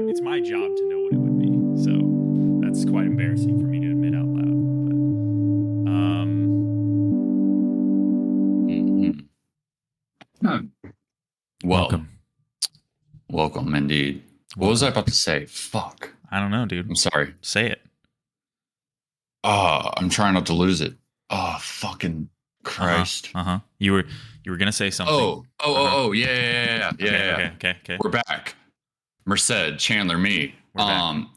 It's my job to know what it would be, so that's quite embarrassing for me to admit out loud. But well, welcome indeed. What was I about to say? Fuck. I don't know, dude. I'm sorry. Say it. I'm trying not to lose it. Oh, fucking Christ. You were gonna say something. Yeah. Okay. We're back. Merced, Chandler, me.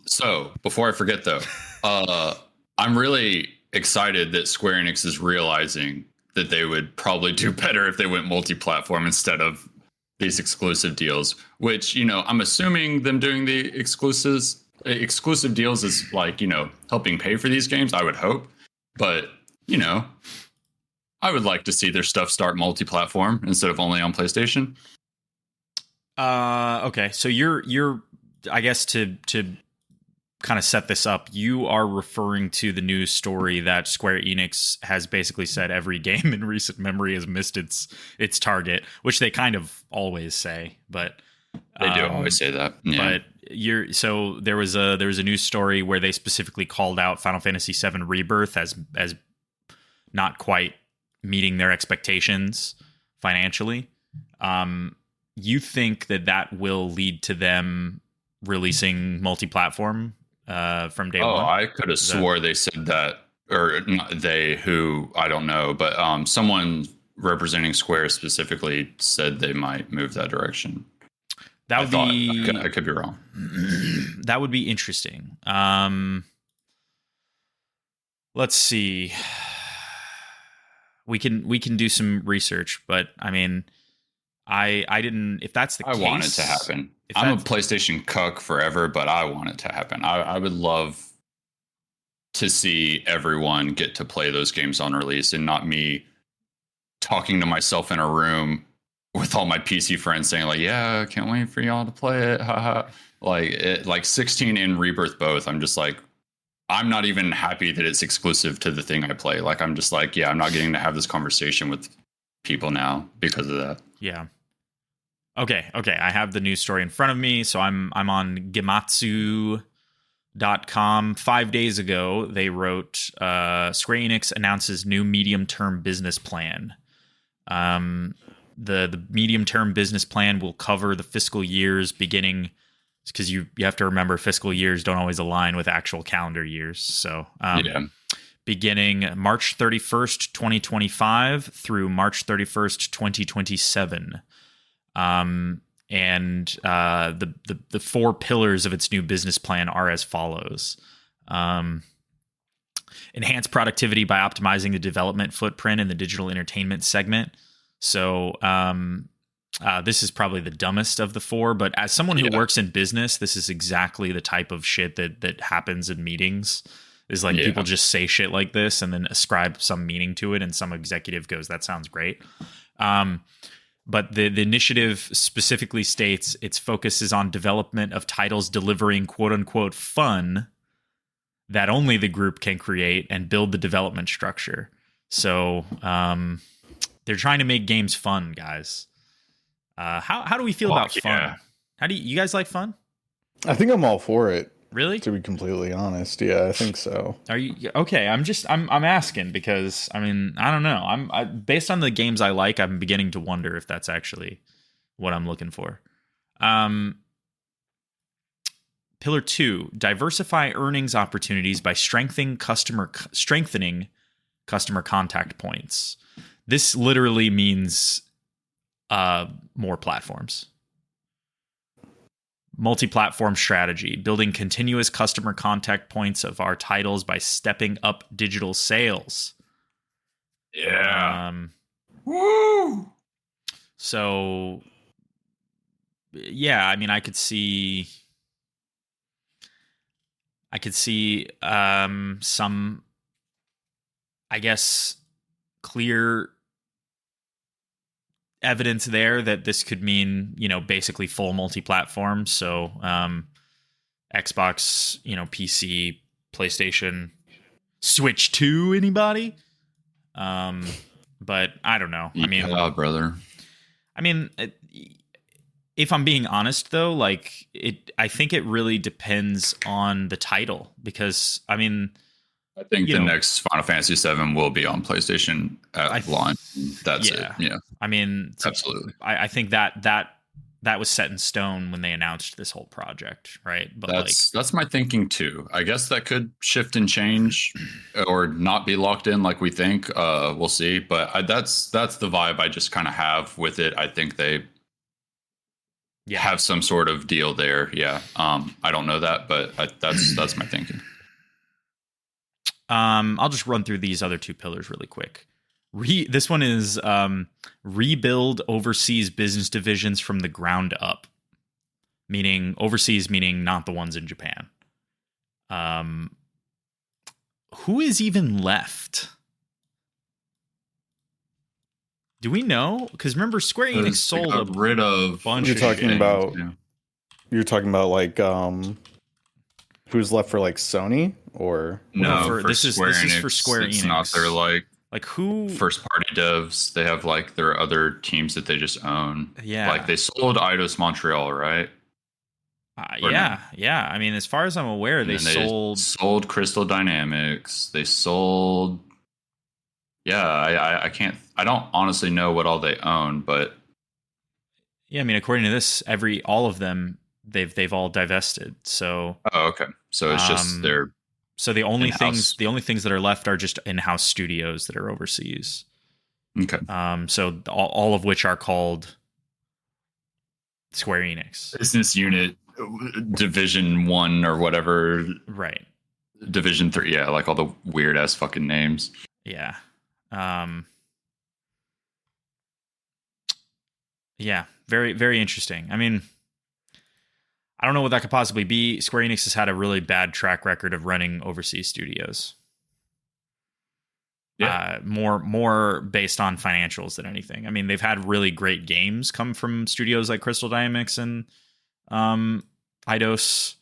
So before I forget though, I'm really excited that Square Enix is realizing that they would probably do better if they went multi-platform instead of these exclusive deals, which, I'm assuming them doing the exclusive deals is like, helping pay for these games, I would hope. But, I would like to see their stuff start multi-platform instead of only on PlayStation. Okay. So you're I guess to kind of set this up, you are referring to the news story that Square Enix has basically said every game in recent memory has missed its target, which they kind of always say, but they do always say that. Yeah. But so there was a news story where they specifically called out Final Fantasy VII Rebirth as not quite meeting their expectations financially. You think that will lead to them releasing multi-platform from day one? Oh, I could have swore they said that, or not they, who, I don't know, but someone representing Square specifically said they might move that direction. That would be... I could be wrong. That would be interesting. Let's see. We can do some research, but I mean, I didn't. If that's the case, I want it to happen. I'm a PlayStation cuck forever, but I want it to happen. I would love to see everyone get to play those games on release, and not me talking to myself in a room with all my PC friends saying like, "Yeah, I can't wait for y'all to play it." Haha. Like 16 and Rebirth both. I'm just like, I'm not even happy that it's exclusive to the thing I play. Like, I'm just like, yeah, I'm not getting to have this conversation with people now because of that. Yeah. Okay. I have the news story in front of me, so I'm on Gematsu.com. 5 days ago, they wrote, Square Enix announces new medium-term business plan. The medium-term business plan will cover the fiscal years beginning, because you have to remember fiscal years don't always align with actual calendar years. So beginning March 31st, 2025 through March 31st, 2027. And the four pillars of its new business plan are as follows. Enhance productivity by optimizing the development footprint in the digital entertainment segment. So this is probably the dumbest of the four, but as someone who works in business, this is exactly the type of shit that happens in meetings. Is like people just say shit like this and then ascribe some meaning to it, and some executive goes, "That sounds great." But the initiative specifically states its focus is on development of titles delivering "quote unquote" fun that only the group can create, and build the development structure. So they're trying to make games fun, guys. How do we feel about fun? How do you guys like fun? I think I'm all for it. Really? To be completely honest, yeah, I think so. Are you okay? I'm asking because I mean I don't know. Based on the games I like, I'm beginning to wonder if that's actually what I'm looking for. Pillar 2: diversify earnings opportunities by strengthening customer contact points. This literally means more platforms. Multi-platform strategy, building continuous customer contact points of our titles by stepping up digital sales. Yeah. Woo! So, yeah, I mean, I could see some, I guess, clear evidence there that this could mean, basically full multi-platform. So Xbox, PC, PlayStation, Switch 2, anybody? But I don't know. Yeah, brother. I mean, if I'm being honest though, like I think it really depends on the title, because I think the next Final Fantasy VII will be on PlayStation at launch. That's it. Yeah. I mean, absolutely. I think that was set in stone when they announced this whole project, right? But that's my thinking too. I guess that could shift and change, or not be locked in like we think. We'll see. But that's the vibe I just kind of have with it. I think they have some sort of deal there. Yeah. I don't know that, but that's my thinking. I'll just run through these other two pillars really quick. This one is rebuild overseas business divisions from the ground up, meaning overseas, meaning not the ones in Japan. Who is even left? Do we know? Because remember, Square Enix sold rid of bunch. You're talking about. Yeah. You're talking about like who's left for like Sony or no? This is for Square Enix. It's not their like who first party devs. They have like their other teams that they just own. Yeah, like they sold Eidos Montreal, right? Yeah. I mean, as far as I'm aware, they sold Crystal Dynamics. They sold. Yeah, I can't. I don't honestly know what all they own, but yeah, I mean, according to this, all of them they've all divested. So okay, so it's just their. So the only things that are left are just in-house studios that are overseas. Okay. So all of which are called Square Enix Business Unit Division 1 or whatever. Right. Division 3. Yeah, like all the weird ass fucking names. Yeah. Yeah. Very, very interesting. I mean, I don't know what that could possibly be. Square Enix has had a really bad track record of running overseas studios. Yeah. More based on financials than anything. I mean, they've had really great games come from studios like Crystal Dynamics and Eidos.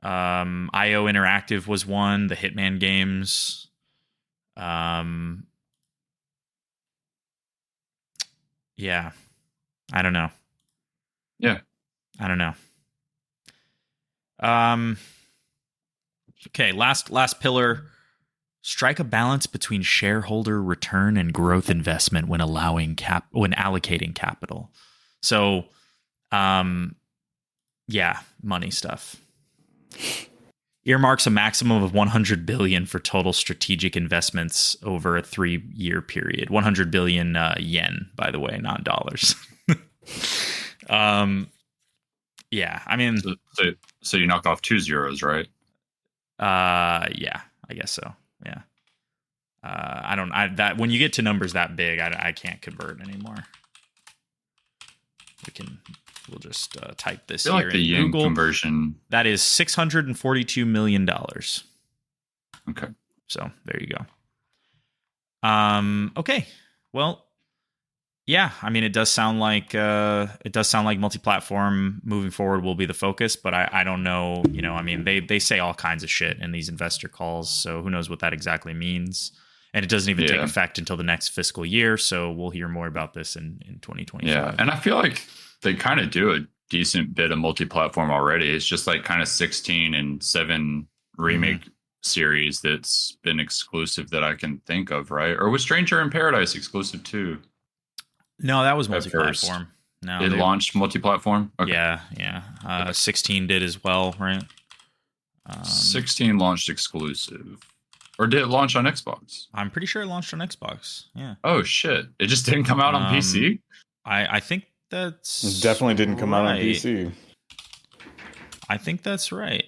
IO Interactive was one. The Hitman games. Yeah. I don't know. Yeah. I don't know. Okay, last pillar. Strike a balance between shareholder return and growth investment when allocating capital. So, yeah, money stuff. Earmarks a maximum of 100 billion for total strategic investments over a 3-year period. 100 billion yen, by the way, not dollars. Yeah, I mean, so you knock off 2 zeros, right? Yeah, I guess so. Yeah. When you get to numbers that big, I can't convert anymore. We'll just type this here like the yen Google conversion. That is $642 million. Okay. So there you go. Okay. Well, yeah, I mean, it does sound like multi-platform moving forward will be the focus, but I don't know. I mean, they say all kinds of shit in these investor calls, so who knows what that exactly means? And it doesn't even take effect until the next fiscal year, so we'll hear more about this in 2025. Yeah, and I feel like they kind of do a decent bit of multi-platform already. It's just like kind of 16 and 7 remake series that's been exclusive that I can think of, right? Or was Stranger in Paradise exclusive too? No, that was multi-platform. No, it launched multi-platform. Okay. Yeah. 16 did as well, right? 16 launched exclusive, or did it launch on Xbox? I'm pretty sure it launched on Xbox. Yeah. Oh shit! It just didn't come out on PC. I think that's it definitely didn't come out on PC. I think that's right.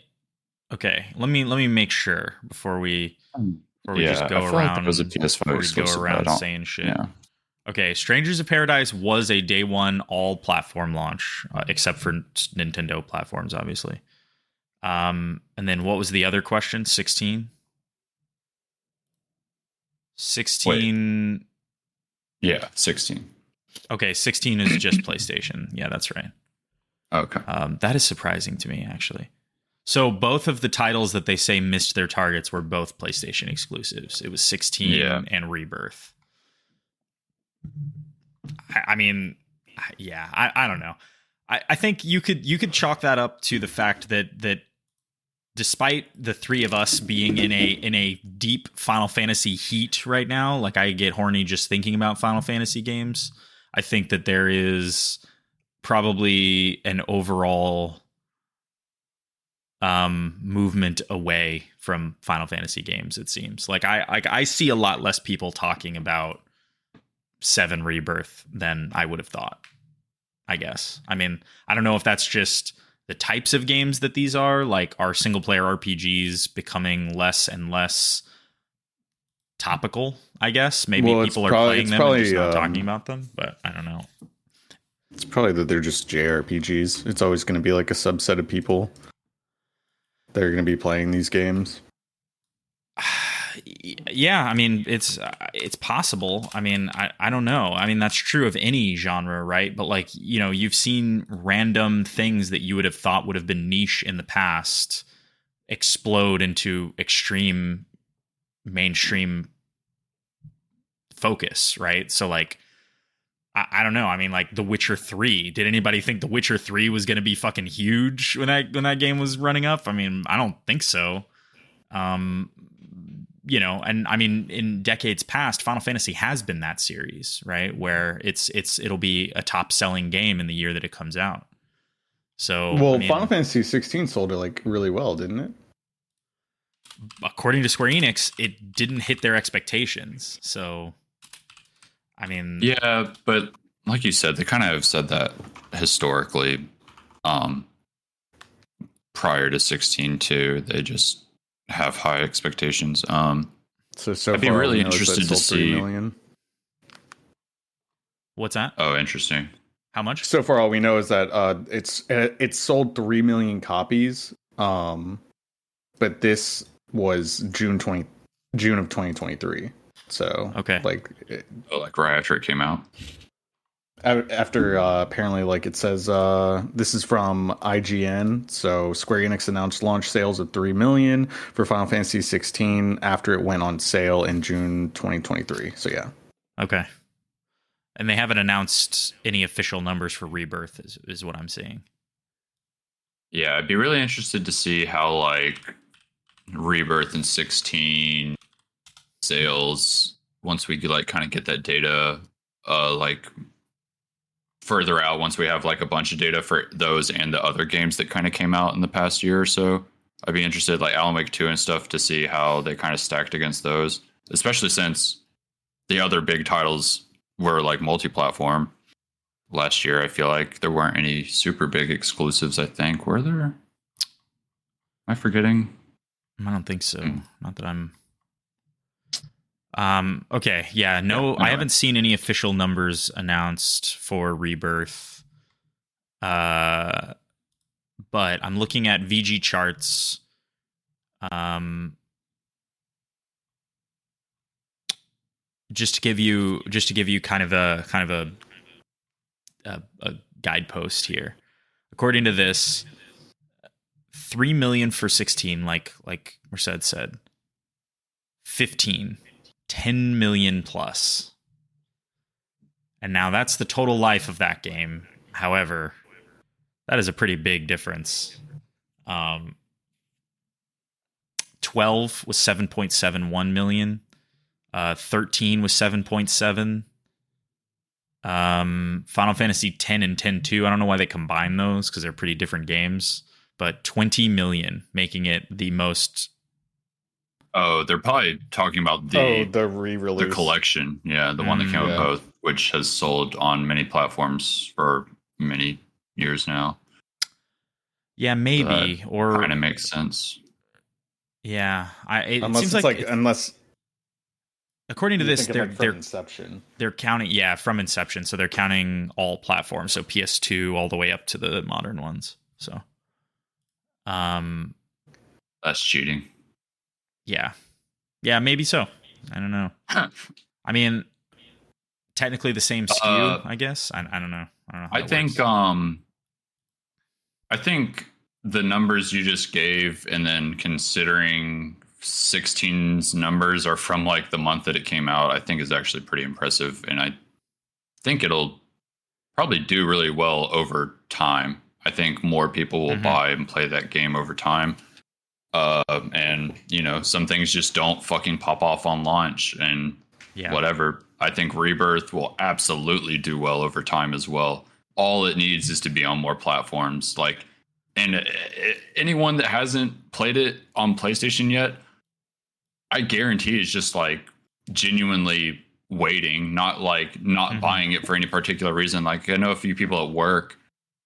Okay, let me make sure before we just go around. Like it was a PS5 exclusive, saying shit. Yeah. Okay, Strangers of Paradise was a day one all-platform launch, except for Nintendo platforms, obviously. And then what was the other question? 16? 16... Wait. Yeah, 16. Okay, 16 is just PlayStation. Yeah, that's right. Okay. That is surprising to me, actually. So both of the titles that they say missed their targets were both PlayStation exclusives. It was 16 and Rebirth. I mean, yeah, I don't know. I think you could chalk that up to the fact that despite the three of us being in a deep Final Fantasy heat right now, like I get horny just thinking about Final Fantasy games. I think that there is probably an overall movement away from Final Fantasy games. It seems like I see a lot less people talking about 7 Rebirth than I would have thought, I guess. I mean, I don't know if that's just the types of games that these are, like are single player RPGs becoming less and less topical, I guess. Maybe people are playing them and just not talking about them, but I don't know. It's probably that they're just JRPGs. It's always going to be like a subset of people that are going to be playing these games. Yeah, I mean, it's possible. I mean, I don't know. I mean, that's true of any genre, right? But like, you know, you've seen random things that you would have thought would have been niche in the past explode into extreme mainstream focus, right? So like, I don't know. I mean, like The Witcher 3. Did anybody think The Witcher 3 was going to be fucking huge when that game was running up? I mean, I don't think so. You know, and I mean, in decades past, Final Fantasy has been that series, right? Where it'll be a top selling game in the year that it comes out. So, well, I mean, Final Fantasy 16 sold it like really well, didn't it? According to Square Enix, it didn't hit their expectations. So, I mean, yeah, but like you said, they kind of have said that historically, prior to 16 too. They just have high expectations. So I'd be really interested to see. 3 million. What's that? Oh, interesting. How much? So far, all we know is that it's sold 3 million copies. But this was June of 2023. So okay, like right after it came out. After apparently, like it says, this is from IGN. So Square Enix announced launch sales of 3 million for Final Fantasy 16 after it went on sale in June 2023. So yeah. Okay. And they haven't announced any official numbers for Rebirth, is what I'm seeing. Yeah, I'd be really interested to see how like Rebirth and 16 sales once we like kind of get that data, like further out, once we have like a bunch of data for those and the other games that kind of came out in the past year or so. I'd be interested, like Alan Wake 2 and stuff, to see how they kind of stacked against those, especially since the other big titles were like multi-platform last year. I feel like there weren't any super big exclusives, I think. Were there? Am I forgetting? I don't think so. Not that I'm... okay, yeah, no, I haven't seen any official numbers announced for Rebirth. But I'm looking at VG charts. Just to give you kind of a guidepost here. According to this, 3 million for 16, like Merced said. 15, 10 million plus. And now that's the total life of that game. However, that is a pretty big difference. 12 was 7.71 million. 13 was 7.7. Final Fantasy 10 and 10-2. I don't know why they combine those because they're pretty different games. But 20 million, making it the most. Oh, they're probably talking about the re-release, the collection. Yeah, the one that came with both, which has sold on many platforms for many years now. Yeah, maybe, or kind of makes sense. Yeah, it unless seems it's like unless. According to this, they're Inception. They're counting, from Inception. So they're counting all platforms, so PS2 all the way up to the modern ones. So, that's cheating. Yeah, maybe so. I don't know. I mean, technically the same SKU, I guess. I don't know. I think the numbers you just gave, and then considering 16's numbers are from like the month that it came out, I think is actually pretty impressive. And I think it'll probably do really well over time. I think more people will buy and play that game over time. And you know, some things just don't fucking pop off on launch and whatever. I think Rebirth will absolutely do well over time as well. All it needs is to be on more platforms. Like, and anyone that hasn't played it on PlayStation yet, I guarantee it's just like genuinely waiting, not buying it for any particular reason. Like, I know a few people at work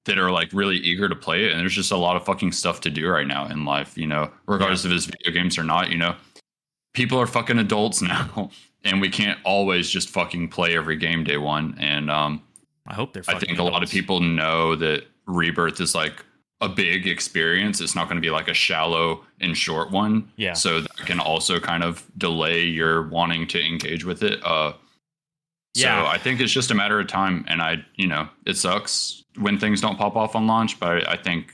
that are like really eager to play it, and there's just a lot of fucking stuff to do right now in life, you know, regardless if it's video games or not. You know, people are fucking adults now, and we can't always just fucking play every game day one. And I hope they're I think a lot of people know that Rebirth is like a big experience. It's not going to be like a shallow and short one. Yeah. So that can also kind of delay your wanting to engage with it. So I think it's just a matter of time. And it sucks when things don't pop off on launch, but I think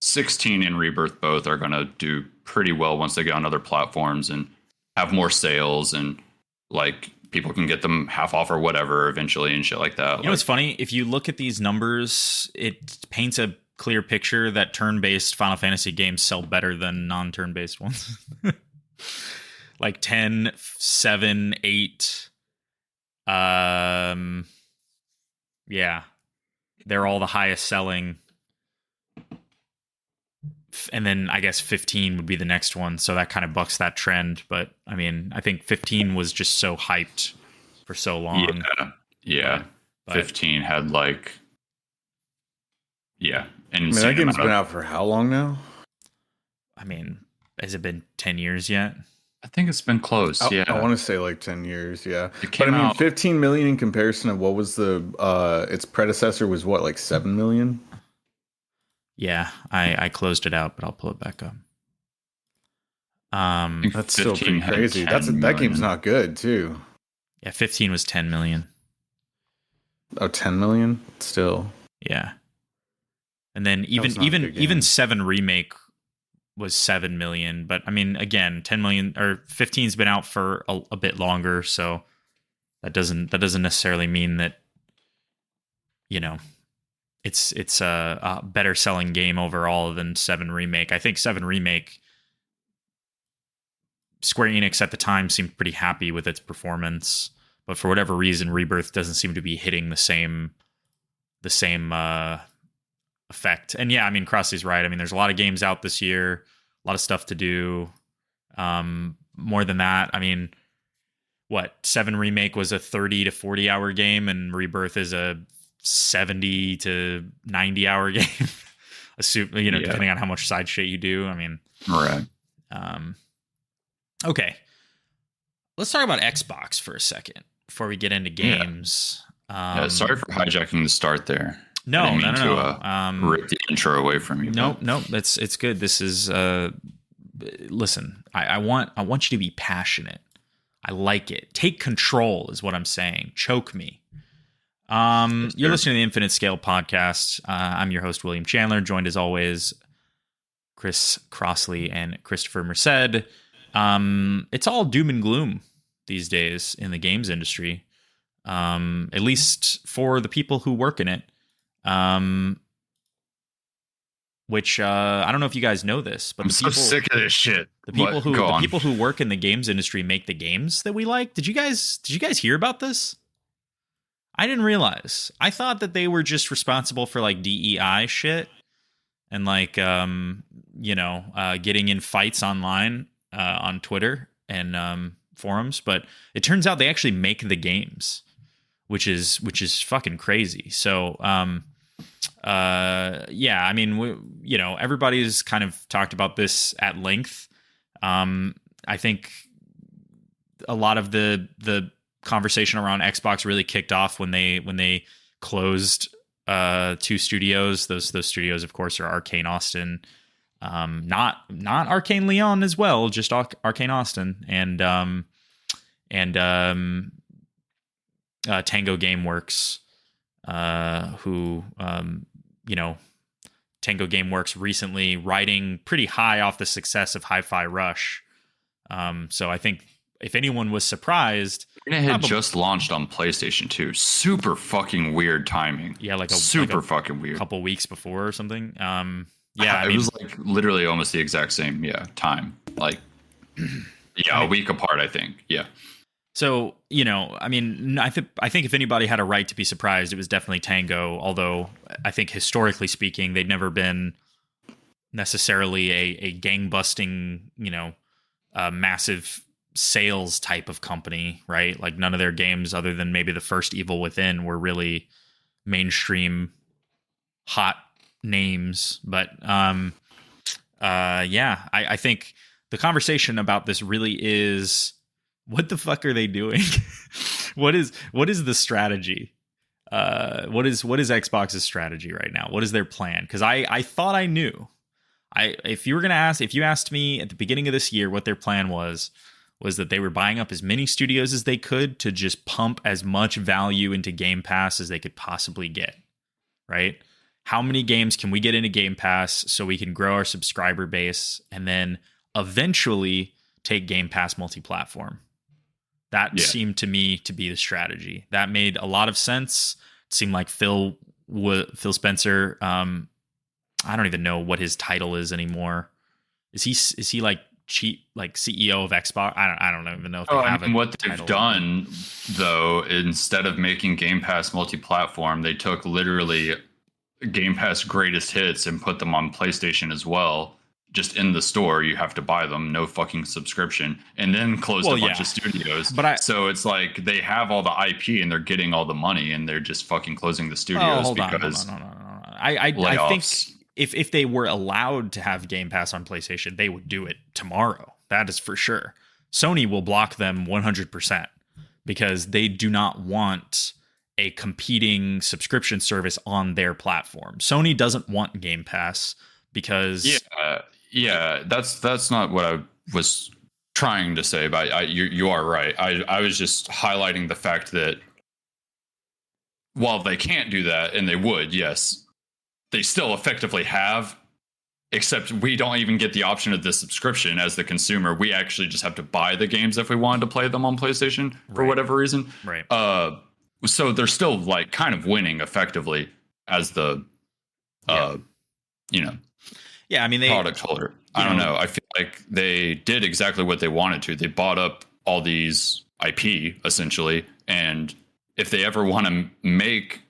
16 and Rebirth both are going to do pretty well once they get on other platforms and have more sales, and like people can get them half off or whatever eventually and shit like that. You know what's funny? If you look at these numbers, it paints a clear picture that turn-based Final Fantasy games sell better than non-turn-based ones. Like 10, 7, 8. Yeah. They're all the highest selling. And then I guess 15 would be the next one. So that kind of bucks that trend. But I mean, I think 15 was just so hyped for so long. Yeah. But 15 had like, and that game's been out for how long now? I mean, has it been 10 years yet? I think it's been close. I want to say like 10 years. Yeah. But I mean, 15 million in comparison to what was its predecessor was what, like 7 million? Yeah, I closed it out, but I'll pull it back up. That's still pretty crazy. That game's not good too. Yeah, 15 was 10 million. Oh, 10 million? Still. Yeah. And then even 7 Remake was 7 million, but I mean, again, 10 million or 15's been out for a bit longer, so that doesn't necessarily mean that, you know, it's a better selling game overall than 7 Remake. I think 7 Remake, Square Enix at the time seemed pretty happy with its performance, but for whatever reason, Rebirth doesn't seem to be hitting the same effect. And yeah, I mean, Crossy's right. I mean, there's a lot of games out this year, a lot of stuff to do. More than that, I mean, 7 Remake was a 30 to 40 hour game, and Rebirth is a 70 to 90 hour game. Depending on how much side shit you do. I mean, right. Okay. Let's talk about Xbox for a second before we get into games. Sorry for hijacking the start there. No. Rip the intro away from you. No, it's good. This is listen, I want you to be passionate. I like it. Take control is what I'm saying. Choke me. You're listening to the Infinite Scale podcast. I'm your host, William Chandler, joined as always Chris Crossley and Christopher Merced. It's all doom and gloom these days in the games industry, at least for the people who work in it. Which I don't know if you guys know this, but I'm so sick of this shit. The people who work in the games industry make the games that we like. Did you guys hear about this? I didn't realize. I thought that they were just responsible for like DEI shit and like getting in fights online on Twitter and forums, but it turns out they actually make the games, which is fucking crazy. So I mean, everybody's kind of talked about this at length. I think a lot of the conversation around Xbox really kicked off when they closed 2 studios. Those studios, of course, are Arcane Austin, not Arcane Leon as well, just Arcane Austin, and Tango Gameworks, who Tango Gameworks recently, riding pretty high off the success of Hi-Fi Rush. So I think if anyone was surprised, and it had just launched on PlayStation 2. Super fucking weird timing. Yeah, like super fucking weird. Couple weeks before or something. It was like literally almost the exact same time. Like, a week apart, I think. Yeah. So, I think if anybody had a right to be surprised, it was definitely Tango. Although I think historically speaking, they'd never been necessarily a gang-busting, massive sales type of company, right? Like none of their games, other than maybe the first Evil Within, were really mainstream hot names. But I think the conversation about this really is, what the fuck are they doing? What is the strategy? What is Xbox's strategy right now? What is their plan? Because I thought I knew. If you asked me at the beginning of this year what their plan was that they were buying up as many studios as they could to just pump as much value into Game Pass as they could possibly get. Right? How many games can we get into Game Pass so we can grow our subscriber base and then eventually take Game Pass multi-platform? That seemed to me to be the strategy. That made a lot of sense. It seemed like Phil Spencer. I don't even know what his title is anymore. Is he like CEO of Xbox? I don't even know if they have it. What they've done though, instead of making Game Pass multi-platform, they took literally Game Pass greatest hits and put them on PlayStation as well. Just in the store, you have to buy them, no fucking subscription, and then closed a bunch of studios. So it's like they have all the IP and they're getting all the money, and they're just fucking closing the studios because I think if they were allowed to have Game Pass on PlayStation, they would do it tomorrow. That is for sure. Sony will block them 100% because they do not want a competing subscription service on their platform. Sony doesn't want Game Pass because that's not what I was trying to say, but you are right. I was just highlighting the fact that while they can't do that, and they would, yes, they still effectively have, except we don't even get the option of the subscription as the consumer. We actually just have to buy the games if we wanted to play them on PlayStation for whatever reason. Right. So they're still like kind of winning effectively as the, I mean, product holder. I don't know. I feel like they did exactly what they wanted to. They bought up all these IP essentially, and if they ever want to make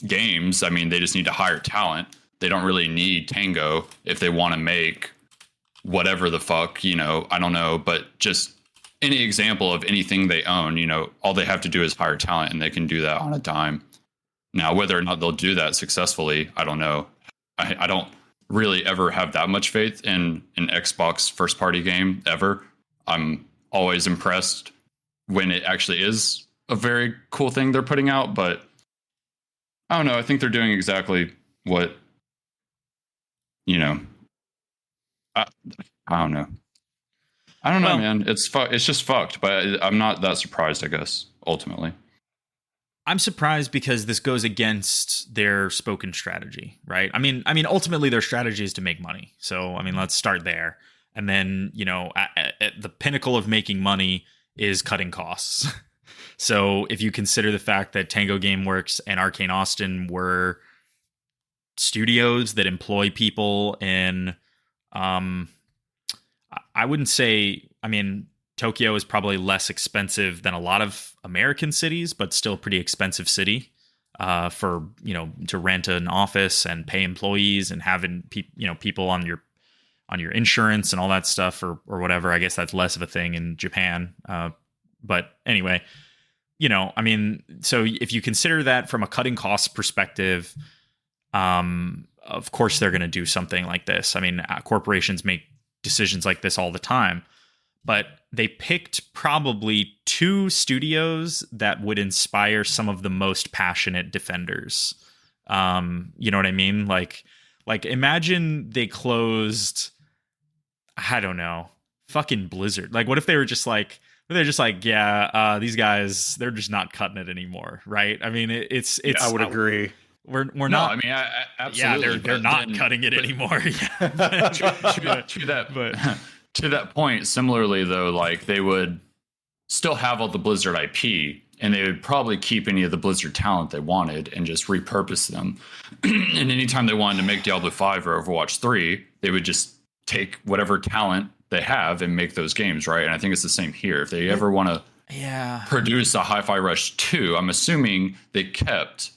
games, I mean, they just need to hire talent. They don't really need Tango if they want to make whatever the fuck, I don't know, but just any example of anything they own, all they have to do is hire talent, and they can do that on a dime. Now, whether or not they'll do that successfully, I don't know. I don't really ever have that much faith in an Xbox first party game ever. I'm always impressed when it actually is a very cool thing they're putting out, but I don't know. I think they're doing exactly what, I don't know. I don't know, man. It's just fucked, but I'm not that surprised, I guess, ultimately. I'm surprised because this goes against their spoken strategy, right? I mean, ultimately their strategy is to make money. So, I mean, let's start there. And then, at the pinnacle of making money is cutting costs. So if you consider the fact that Tango Gameworks and Arcane Austin were studios that employ people in, I wouldn't say, Tokyo is probably less expensive than a lot of American cities, but still a pretty expensive city for, to rent an office and pay employees and having people on your insurance and all that stuff or whatever. I guess that's less of a thing in Japan. But anyway, so if you consider that from a cutting costs perspective, of course they're going to do something like this. Corporations make decisions like this all the time. But they picked probably two studios that would inspire some of the most passionate defenders. You know what I mean? Like imagine they closed, I don't know, fucking Blizzard. Like, what if they were just like, these guys, they're just not cutting it anymore, right? I mean, it's. I would agree. we're no, not. I mean, absolutely. Yeah, they're not cutting it anymore. Yeah. To that point, similarly though, like they would still have all the Blizzard IP, and they would probably keep any of the Blizzard talent they wanted and just repurpose them. And anytime they wanted to make Diablo 5 or Overwatch 3, they would just take whatever talent they have and make those games, right? And I think it's the same here. If they ever want to produce a Hi-Fi Rush 2, I'm assuming they kept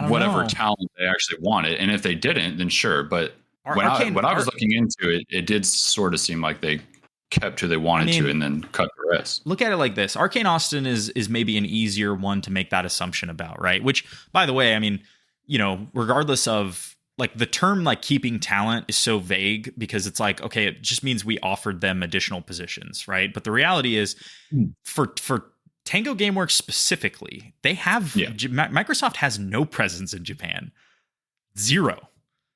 whatever talent they actually wanted. And if they didn't, then sure. But when I was looking into it, it did sort of seem like they kept who they wanted to and then cut the rest. Look at it like this. Arcane Austin is maybe an easier one to make that assumption about, right? Which, by the way, I mean, you know, regardless of like the term like keeping talent is so vague because it's like, okay, it just means we offered them additional positions, right? But the reality is for Tango Gameworks specifically, they have Microsoft has no presence in Japan. Zero.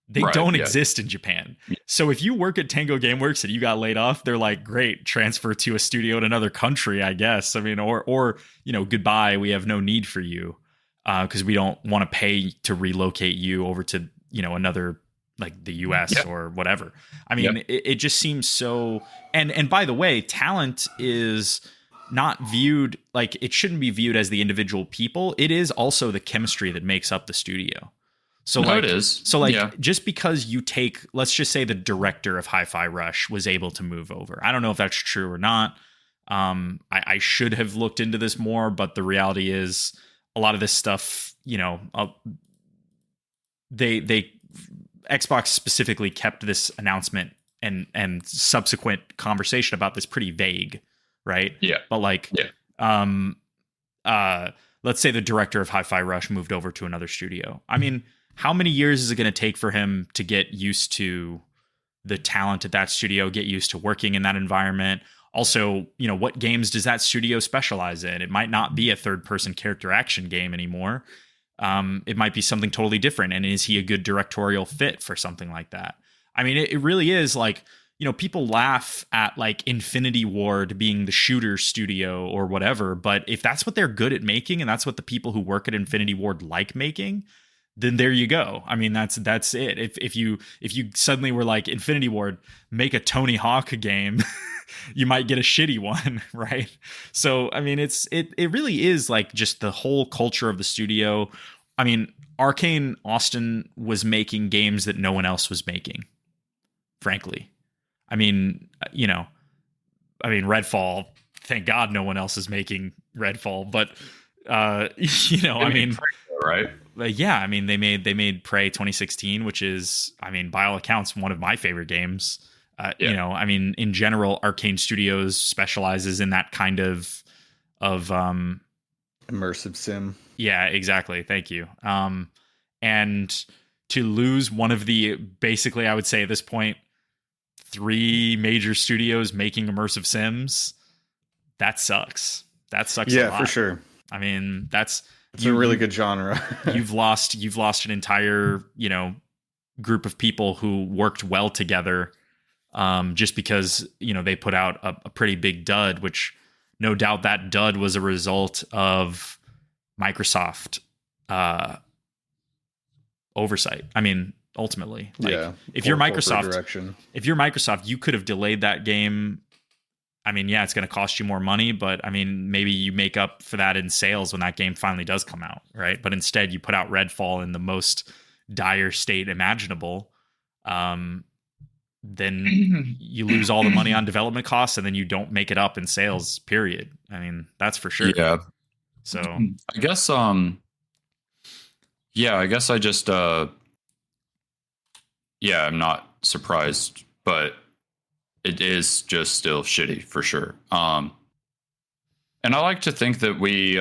They don't exist in Japan. So if you work at Tango Gameworks and you got laid off, they're like, great, transfer to a studio in another country, I guess. I mean, or you know, goodbye, we have no need for you because we don't want to pay to relocate you over to, you know, another like the US or whatever. I mean, it just seems so. And by the way, talent is not viewed like it shouldn't be viewed as the individual people. It is also the chemistry that makes up the studio. So it is. So just because you take, let's just say the director of Hi-Fi Rush was able to move over. I don't know if that's true or not. I should have looked into this more, but the reality is a lot of this stuff, you know, they Xbox specifically kept this announcement and subsequent conversation about this pretty vague, right? Yeah. But like, let's say the director of Hi-Fi Rush moved over to another studio. I mean, how many years is it going to take for him to get used to the talent at that studio, get used to working in that environment? Also, you know, what games does that studio specialize in? It might not be a third-person character action game anymore. It might be something totally different. And is he a good directorial fit for something like that? I mean, it really is like, you know, people laugh at like Infinity Ward being the shooter studio or whatever. But if that's what they're good at making and that's what the people who work at Infinity Ward like making, then there you go. I mean, that's it. If you suddenly were like Infinity Ward, make a Tony Hawk game, you might get a shitty one, right? So I mean, it really is like just the whole culture of the studio. I mean, Arcane Austin was making games that no one else was making, frankly. I mean, you know, Redfall, thank God no one else is making Redfall, but you know, I mean, right? Yeah, I mean, they made Prey 2016, which is, I mean, by all accounts, one of my favorite games. You know, I mean, in general, Arcane Studios specializes in that kind of immersive sim. Yeah, exactly. Thank you. And to lose one of the, basically, I would say at this point, 3 major studios making immersive sims, that sucks. That sucks. Yeah, a lot. For sure. I mean, it's a really good genre. you've lost an entire, you know, group of people who worked well together, just because, you know, they put out a pretty big dud, which no doubt that dud was a result of Microsoft oversight. I mean, ultimately, like, if you're Microsoft, you could have delayed that game. I mean, yeah, it's going to cost you more money, but I mean, maybe you make up for that in sales when that game finally does come out, right? But instead, you put out Redfall in the most dire state imaginable. Then you lose all the money on development costs, and then you don't make it up in sales, period. I mean, that's for sure. Yeah. So I guess, I guess I just, I'm not surprised, but it is just still shitty for sure. And I like to think that we,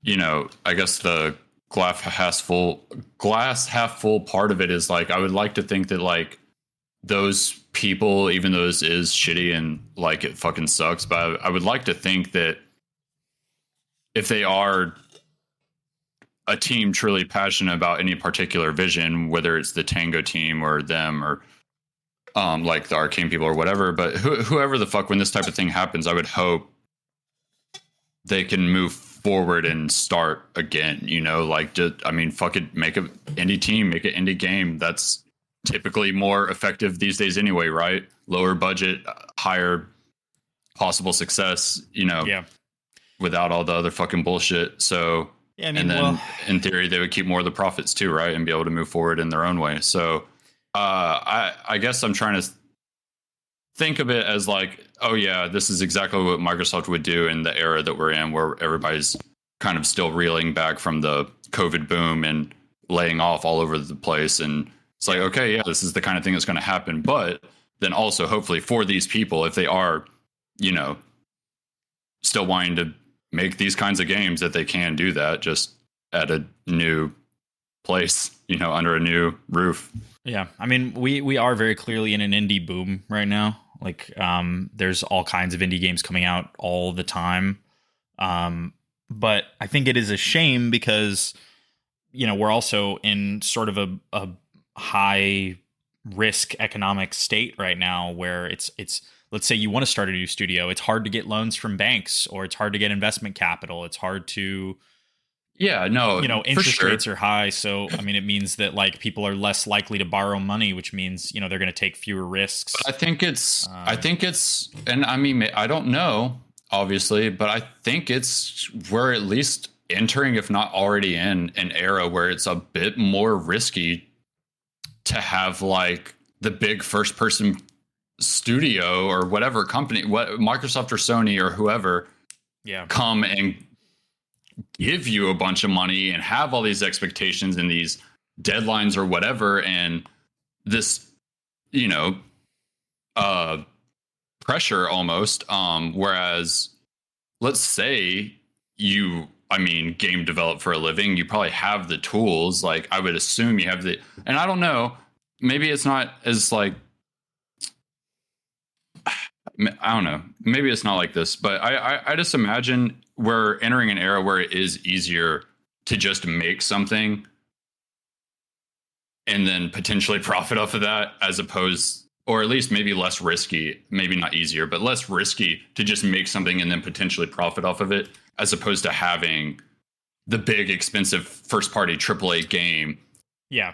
you know, I guess the glass half full part of it is like, I would like to think that like those people, even though this is shitty and like it fucking sucks, but I would like to think that if they are a team truly passionate about any particular vision, whether it's the Tango team or them or like the Arcane people or whatever, but whoever the fuck, when this type of thing happens, I would hope they can move forward and start again, you know, like just, I mean, fuck it, make an indie team, make an indie game. That's typically more effective these days anyway, right? Lower budget, higher possible success, you know, without all the other fucking bullshit. So, yeah, I mean, and then in theory, they would keep more of the profits too, right? And be able to move forward in their own way. So, I guess I'm trying to think of it as like, oh yeah, this is exactly what Microsoft would do in the era that we're in, where everybody's kind of still reeling back from the COVID boom and laying off all over the place. And it's like, okay, yeah, this is the kind of thing that's going to happen. But then also, hopefully, for these people, if they are, you know, still wanting to make these kinds of games, that they can do that just at a new place, you know, under a new roof. Yeah, I mean, we are very clearly in an indie boom right now. Like, there's all kinds of indie games coming out all the time. But I think it is a shame because, you know, we're also in sort of a high risk economic state right now where it's let's say you want to start a new studio. It's hard to get loans from banks, or it's hard to get investment capital. It's hard to, yeah, no, you know, interest rates are high. So, I mean, it means that like people are less likely to borrow money, which means, you know, they're going to take fewer risks. But I think it's, and I mean, I don't know, obviously, but I think we're at least entering, if not already in, an era where it's a bit more risky to have like the big first person studio or whatever company, what Microsoft or Sony or whoever, come and give you a bunch of money and have all these expectations and these deadlines or whatever, and this, you know, pressure almost. Whereas, let's say game develop for a living, you probably have the tools. Like, I would assume you have and I don't know, maybe it's not as like, I don't know, maybe it's not like this, but I just imagine we're entering an era where it is easier to just make something and then potentially profit off of that, as opposed, or at least maybe less risky, maybe not easier, but less risky to just make something and then potentially profit off of it, as opposed to having the big expensive first party AAA game. Yeah.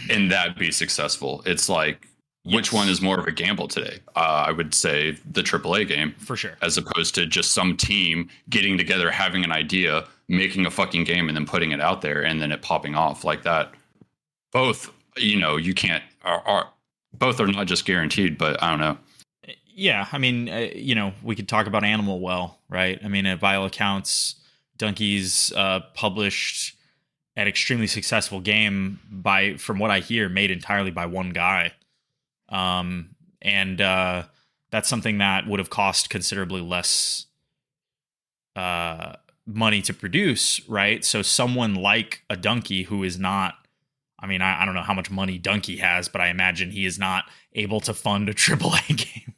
And that be successful. It's like, which one is more of a gamble today? I would say the AAA game, for sure, as opposed to just some team getting together, having an idea, making a fucking game, and then putting it out there, and then it popping off like that. Both, you know, you can't. Both are not just guaranteed, but I don't know. Yeah, I mean, you know, we could talk about Animal Well, right? I mean, at Vile Accounts, Donkey's published an extremely successful game from what I hear, made entirely by one guy. And that's something that would have cost considerably less money to produce, right? So someone like a Donkey, who is not, I mean, I don't know how much money Donkey has, but I imagine he is not able to fund a AAA game,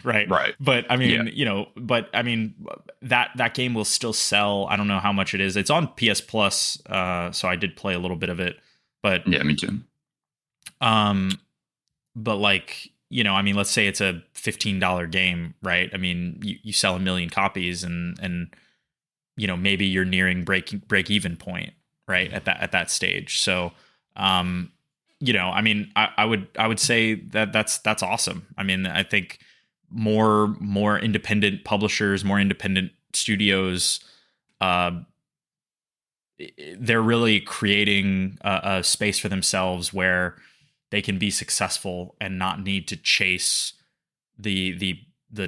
right? Right. But I mean, you know, but I mean, that game will still sell. I don't know how much it is. It's on PS Plus, so I did play a little bit of it, but yeah, me too. But like, you know, I mean, let's say it's a $15 game, right? I mean, you sell 1 million copies, and you know, maybe you're nearing break even point, right? At that stage. So, you know, I mean, I would say that's awesome. I mean, I think more independent publishers, more independent studios, they're really creating a space for themselves where they can be successful and not need to chase the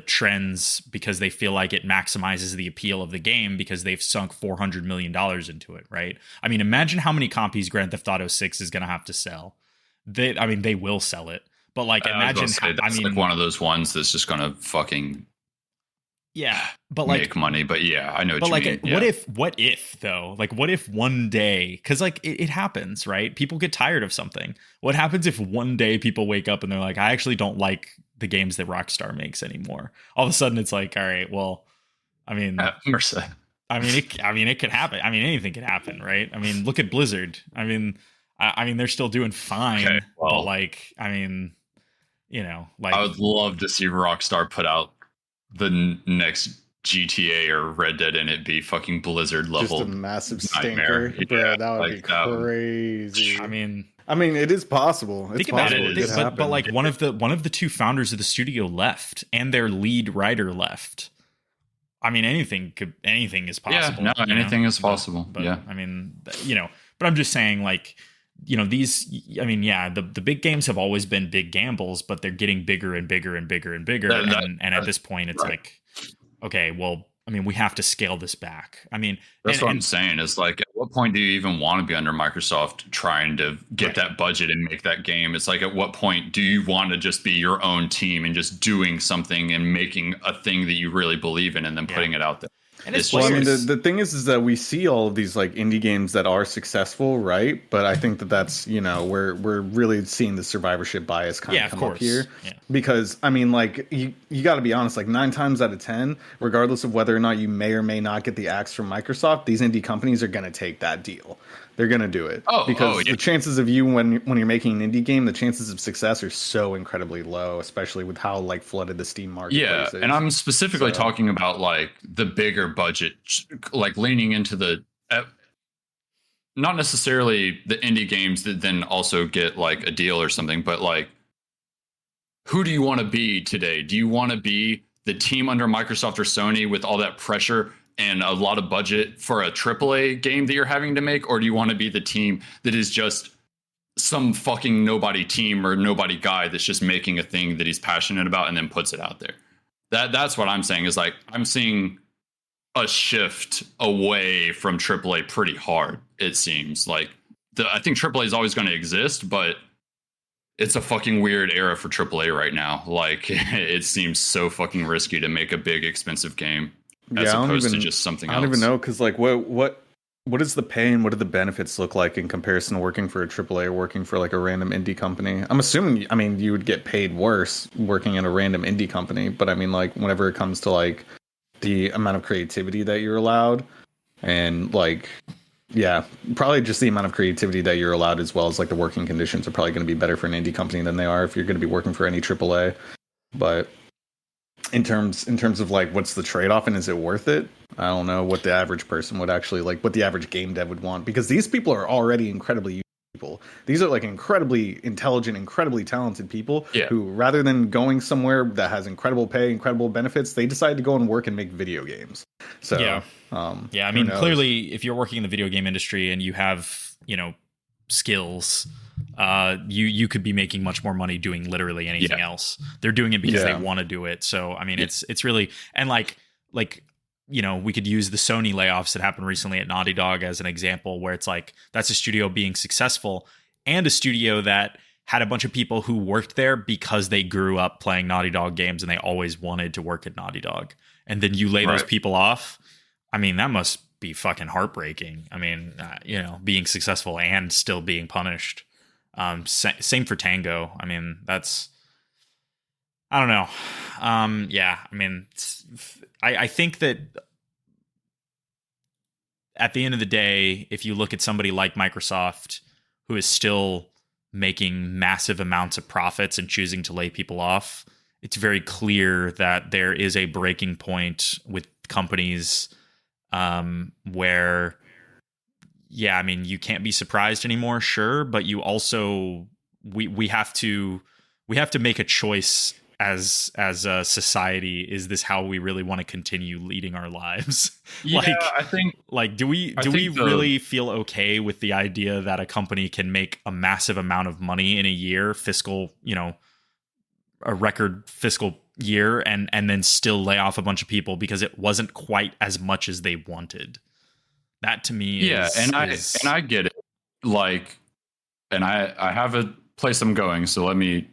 trends because they feel like it maximizes the appeal of the game because they've sunk $400 million into it, right? I mean, imagine how many copies Grand Theft Auto 6 is going to have to sell. They will sell it, but like, imagine that's like one of those ones that's just going to fucking but like make money. But yeah, I know what you like, mean. What if though? Like, what if one day, because like it happens, right? People get tired of something. What happens if one day people wake up and they're like, I actually don't like the games that Rockstar makes anymore? All of a sudden, it's like, all right, well, I mean, Mercy. I mean, it could happen. I mean, anything could happen, right? I mean, look at Blizzard. I mean, they're still doing fine, okay, well, but like, I mean, you know, like, I would love to see Rockstar put out the next GTA or Red Dead and it be fucking Blizzard level. Just a massive nightmare. stinker, bro. That would be crazy. I mean, it is possible. It's think about possible. it. But like one of the two founders of the studio left, and their lead writer left. I mean, anything is possible. Yeah, no, anything is possible. But, yeah, I mean, but I'm just saying, like, these. I mean, yeah, the big games have always been big gambles, but they're getting bigger and bigger and bigger and bigger. And at this point, it's like, okay, well, I mean, we have to scale this back. I mean, that's what I'm saying. Is like, at what point do you even want to be under Microsoft trying to get that budget and make that game? It's like, at what point do you want to just be your own team and just doing something and making a thing that you really believe in and then putting it out there? And it's the thing is that we see all of these like indie games that are successful, right? But I think that's we're really seeing the survivorship bias kind of come up here, because I mean, like you got to be honest, like 9 times out of 10, regardless of whether or not you may or may not get the axe from Microsoft, these indie companies are going to take that deal. They're going to do it because the chances of you when you're making an indie game, the chances of success are so incredibly low, especially with how like flooded the Steam marketplace is. And I'm specifically talking about like the bigger budget, like leaning into the not necessarily the indie games that then also get like a deal or something, but like, who do you want to be today? Do you want to be the team under Microsoft or Sony with all that pressure and a lot of budget for a AAA game that you're having to make? Or do you want to be the team that is just some fucking nobody team or nobody guy that's just making a thing that he's passionate about and then puts it out there? That's what I'm saying, is like, I'm seeing a shift away from AAA pretty hard. It seems like I think AAA is always going to exist, but it's a fucking weird era for AAA right now. Like, it seems so fucking risky to make a big expensive game as opposed to just something else. I don't even know, because like what is the pay and what do the benefits look like in comparison to working for a AAA or working for like a random indie company? I'm assuming, I mean, you would get paid worse working in a random indie company, but I mean, like, whenever it comes to like the amount of creativity that you're allowed, and like, yeah, probably just the amount of creativity that you're allowed, as well as like the working conditions, are probably going to be better for an indie company than they are if you're going to be working for any AAA. But in terms of like, what's the trade-off and is it worth it? I don't know what the average person would actually like, what the average game dev would want, because these people are already incredibly people. These are like incredibly intelligent, incredibly talented people who, rather than going somewhere that has incredible pay, incredible benefits, they decide to go and work and make video games. So I mean, clearly, if you're working in the video game industry and you have, skills, you could be making much more money doing literally anything else. They're doing it because they want to do it. So I mean, it's really, and like we could use the Sony layoffs that happened recently at Naughty Dog as an example, where it's like, that's a studio being successful and a studio that had a bunch of people who worked there because they grew up playing Naughty Dog games and they always wanted to work at Naughty Dog. And then you lay those people off. I mean, that must be fucking heartbreaking. I mean, being successful and still being punished. Same for Tango. I mean, that's, I don't know. I mean, I think that at the end of the day, if you look at somebody like Microsoft, who is still making massive amounts of profits and choosing to lay people off, it's very clear that there is a breaking point with companies where, I mean, you can't be surprised anymore, sure, but you also we have to make a choice as a society. Is this how we really want to continue leading our lives? I think, like, do we really feel okay with the idea that a company can make a massive amount of money in a year, fiscal, a record fiscal year, and then still lay off a bunch of people because it wasn't quite as much as they wanted? That to me I get it. Like, and I have a place I'm going, so let me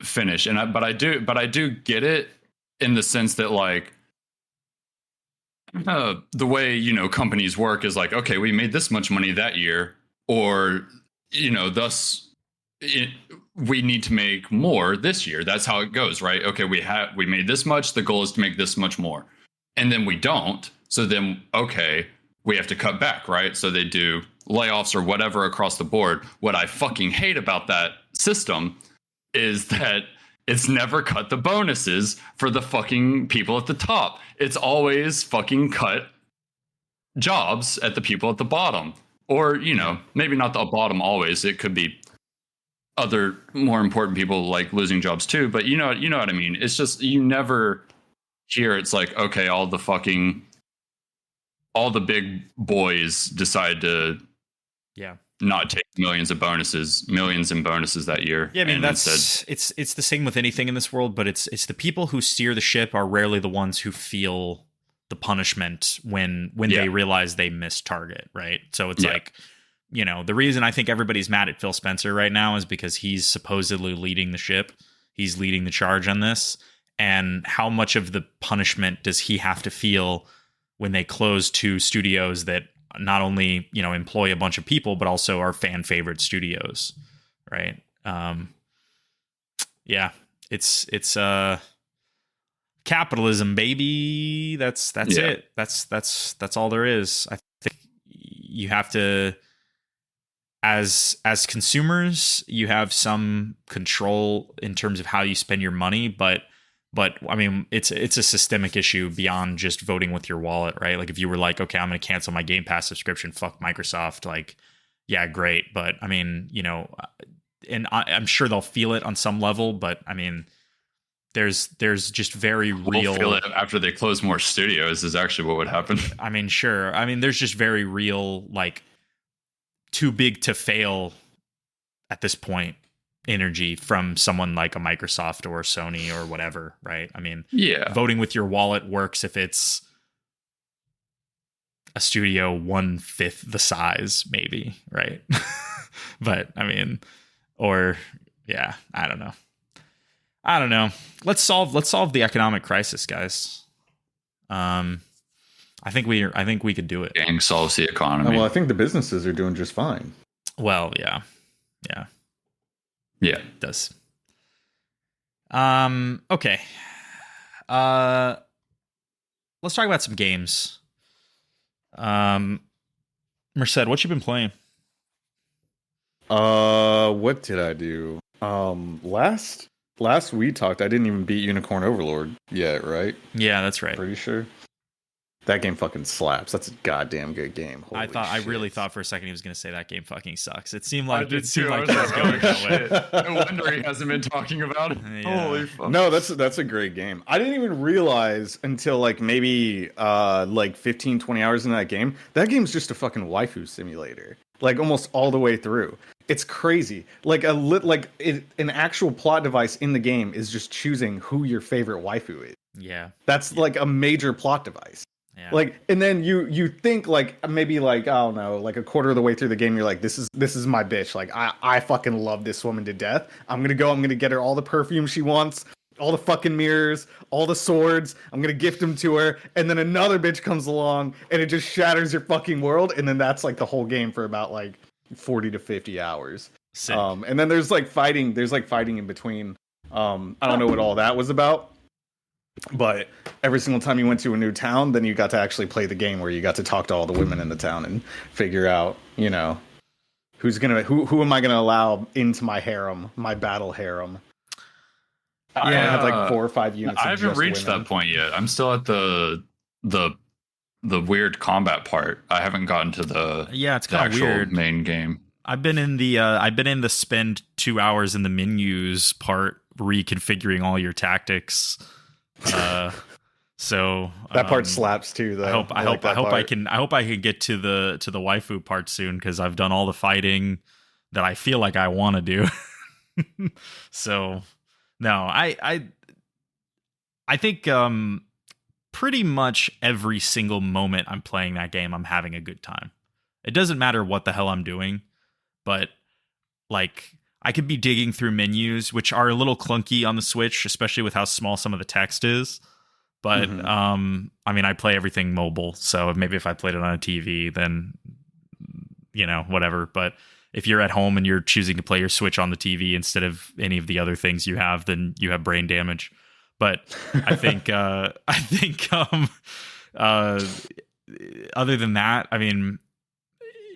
finish. But I do get it in the sense that, like, the way companies work is like, okay, we made this much money that year, or thus we need to make more this year. That's how it goes, right? Okay, we made this much, the goal is to make this much more, and then we don't, so then we have to cut back, right? So they do layoffs or whatever across the board. What I fucking hate about that system is that It's never cut the bonuses for the fucking people at the top. It's always fucking cut jobs at the people at the bottom. Or, you know, maybe not the bottom always. It could be other more important people like losing jobs too. But you know what I mean? It's just, you never hear it's like, okay, all the big boys decide to not take millions in bonuses that year. Yeah, I mean, it's the same with anything in this world, but it's the people who steer the ship are rarely the ones who feel the punishment when they realize they missed target, right? So it's like, you know, the reason I think everybody's mad at Phil Spencer right now is because he's supposedly leading the ship. He's leading the charge on this. And how much of the punishment does he have to feel when they close two studios that not only, you know, employ a bunch of people, but also are fan favorite studios, right? It's capitalism, baby. That's it. That's all there is. I think you have to, as consumers, you have some control in terms of how you spend your money, but I mean, it's a systemic issue beyond just voting with your wallet, right? Like if you were like, okay, I'm going to cancel my Game Pass subscription, fuck Microsoft, like, yeah, great. But I mean, you know, and I'm sure they'll feel it on some level, but I mean, there's just very real. We'll feel it after they close more studios is actually what would happen. I mean, sure. I mean, there's just very real, like, too big to fail at this point energy from someone like a Microsoft or Sony or whatever, right? I mean, voting with your wallet works if it's a studio 1/5 the size, maybe, right? But I mean, or I don't know. Let's solve the economic crisis, guys. I think we could do it. Gang solves the economy. Well, I think the businesses are doing just fine. Well, yeah. Yeah, it does. Okay. Let's talk about some games. Merced, what you been playing? What did I do? Last we talked, I didn't even beat Unicorn Overlord yet, right? Yeah, that's right. Pretty sure. That game fucking slaps. That's a goddamn good game. Holy I really thought for a second he was going to say that game fucking sucks. It seemed like he was going that way. No wonder he hasn't been talking about it. Yeah. Holy fuck. No, that's a great game. I didn't even realize until like maybe like 15, 20 hours in that game's just a fucking waifu simulator. Like almost all the way through. It's crazy. Like an actual plot device in the game is just choosing who your favorite waifu is. Yeah. That's like a major plot device. Yeah. Like, and then you think like maybe like, I don't know, like a quarter of the way through the game, you're like, this is my bitch. Like I fucking love this woman to death. I'm gonna get her all the perfume she wants, all the fucking mirrors, all the swords. I'm gonna gift them to her. And then another bitch comes along and it just shatters your fucking world. And then that's like the whole game for about like 40 to 50 hours. Sick. And then there's fighting in between. I don't know what all that was about. But every single time you went to a new town, then you got to actually play the game where you got to talk to all the women in the town and figure out, you know, who am I gonna allow into my harem, my battle harem. I had like 4 or 5 units. I haven't reached that point yet. I'm still at the weird combat part. I haven't gotten to the it's kind of weird main game. I've been in the spend 2 hours in the menus part, reconfiguring all your tactics. So that part slaps too, though. I hope I can get to the waifu part soon, because I've done all the fighting that I feel like I want to do. So no, I think pretty much every single moment I'm playing that game, I'm having a good time. It doesn't matter what the hell I'm doing, but like, I could be digging through menus, which are a little clunky on the Switch, especially with how small some of the text is. But I mean, I play everything mobile, so maybe if I played it on a TV, then, you know, whatever. But if you're at home and you're choosing to play your Switch on the TV instead of any of the other things you have, then you have brain damage. But I think other than that, I mean,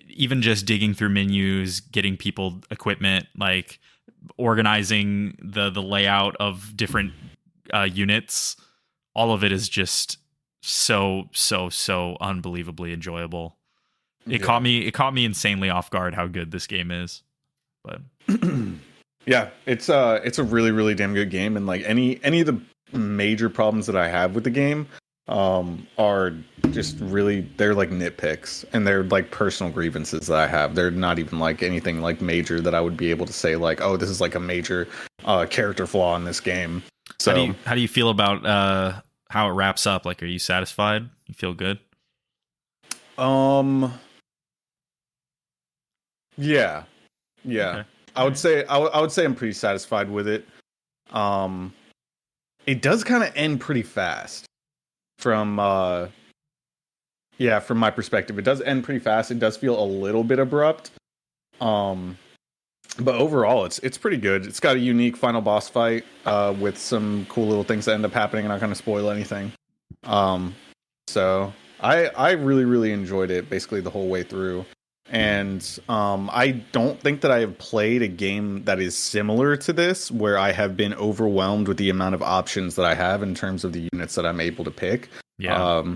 even just digging through menus, getting people equipment, like organizing the layout of different units. All of it is just so unbelievably enjoyable. It caught me insanely off guard how good this game is. But yeah, it's a really, really damn good game, and like any of the major problems that I have with the game are just really, they're like nitpicks, and they're like personal grievances that I have. They're not even like anything like major that I would be able to say like, oh, this is like a major character flaw in this game. So how do you feel about how it wraps up? Like, are you satisfied? You feel good? Yeah. Okay. I would say I'm pretty satisfied with it. It does kind of end pretty fast from my perspective. It does end pretty fast. It does feel a little bit abrupt. But overall it's pretty good. It's got a unique final boss fight with some cool little things that end up happening. I'm not going to spoil anything. So I really, really enjoyed it basically the whole way through. And I don't think that I have played a game that is similar to this, where I have been overwhelmed with the amount of options that I have in terms of the units that I'm able to pick. Yeah.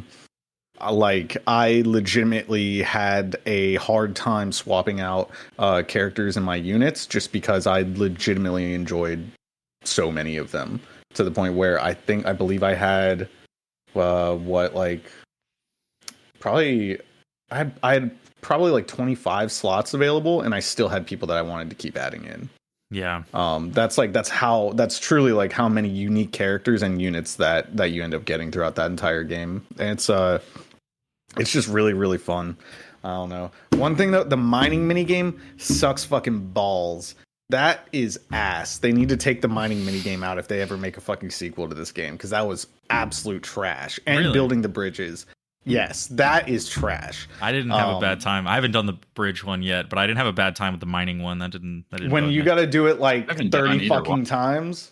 Like, I legitimately had a hard time swapping out characters in my units just because I legitimately enjoyed so many of them, to the point where I believe I had I had probably like 25 slots available, and I still had people that I wanted to keep adding in. Yeah. That's truly like how many unique characters and units that you end up getting throughout that entire game. And it's just really, really fun. I don't know. One thing though, the mining minigame sucks fucking balls. That is ass. They need to take the mining minigame out if they ever make a fucking sequel to this game, because that was absolute trash. And really? Building the bridges. Yes, that is trash. I didn't have a bad time. I haven't done the bridge one yet, but I didn't have a bad time with the mining one. That didn't when you got to do it like 30 fucking times,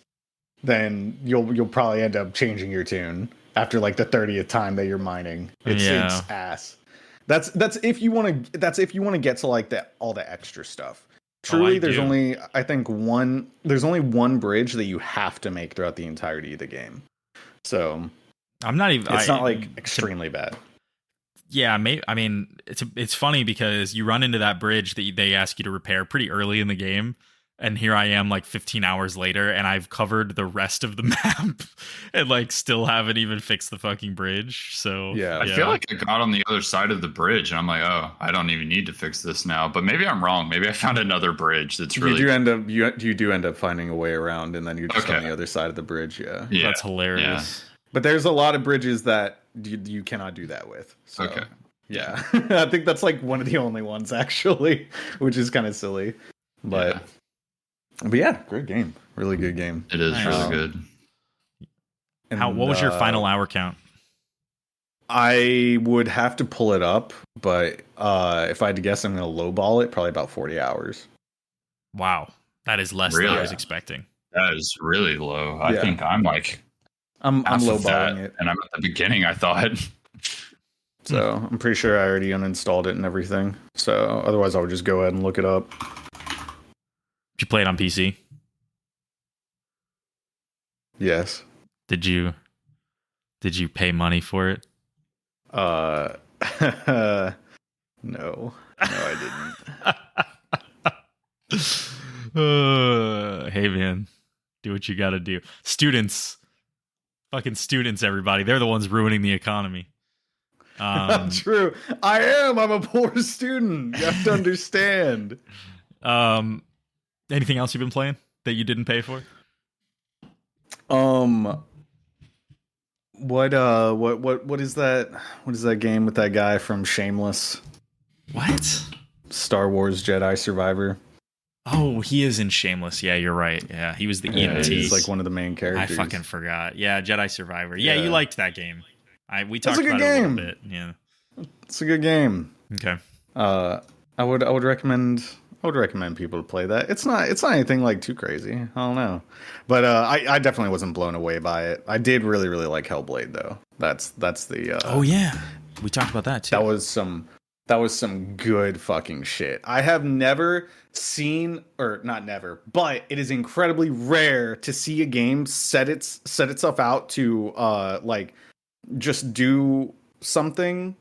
then you'll probably end up changing your tune after like the 30th time that you're mining. It's ass. That's if you want to get to like all the extra stuff. Truly, there's only one bridge that you have to make throughout the entirety of the game. So I'm not even. It's not like extremely bad. Yeah, I mean, it's funny because you run into that bridge that they ask you to repair pretty early in the game, and here I am like 15 hours later, and I've covered the rest of the map, and like still haven't even fixed the fucking bridge. So I feel like I got on the other side of the bridge, and I'm like, oh, I don't even need to fix this now. But maybe I'm wrong. Maybe I found another bridge that's really. You do end up finding a way around, and then you're just on the other side of the bridge. Yeah, that's hilarious. Yeah. But there's a lot of bridges that you cannot do that with. So, okay. Yeah. I think that's like one of the only ones, actually, which is kind of silly. But yeah, great game. Really good game. It is really good. And what was your final hour count? I would have to pull it up, but if I had to guess, I'm going to lowball it, probably about 40 hours. Wow. That is less than I was expecting. That is really low. I think I'm like... I'm lowballing it. And I'm at the beginning, I thought. So I'm pretty sure I already uninstalled it and everything. So otherwise I would just go ahead and look it up. Did you play it on PC? Yes. Did you pay money for it? No. No, I didn't. Hey man, do what you gotta do. Fucking students, everybody. They're the ones ruining the economy. True. I'm a poor student. You have to understand. Anything else you've been playing that you didn't pay for? What is that? What is that game with that guy from Shameless? What? Star Wars Jedi Survivor. Oh, he is in Shameless. Yeah, you're right. Yeah, he was the EMT. He's like one of the main characters. I fucking forgot. Yeah, Jedi Survivor. Yeah, you liked that game. We talked about it a little bit. Yeah, it's a good game. Okay. I would recommend people to play that. It's not anything like too crazy. I don't know, but I definitely wasn't blown away by it. I did really, really like Hellblade though. That's the. Oh yeah, we talked about that too. That was some That was some good fucking shit. I have never seen, or not never, but it is incredibly rare to see a game set itself out to like just do something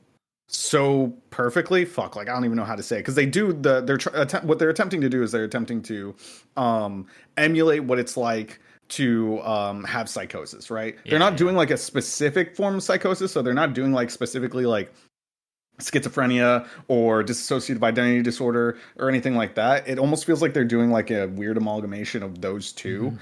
so perfectly. Fuck, like I don't even know how to say it, because they do what they're attempting to do is they're attempting to emulate what it's like to have psychosis, right? They're not doing like a specific form of psychosis, so they're not doing like specifically like schizophrenia or dissociative identity disorder or anything like that. It almost feels like they're doing like a weird amalgamation of those two.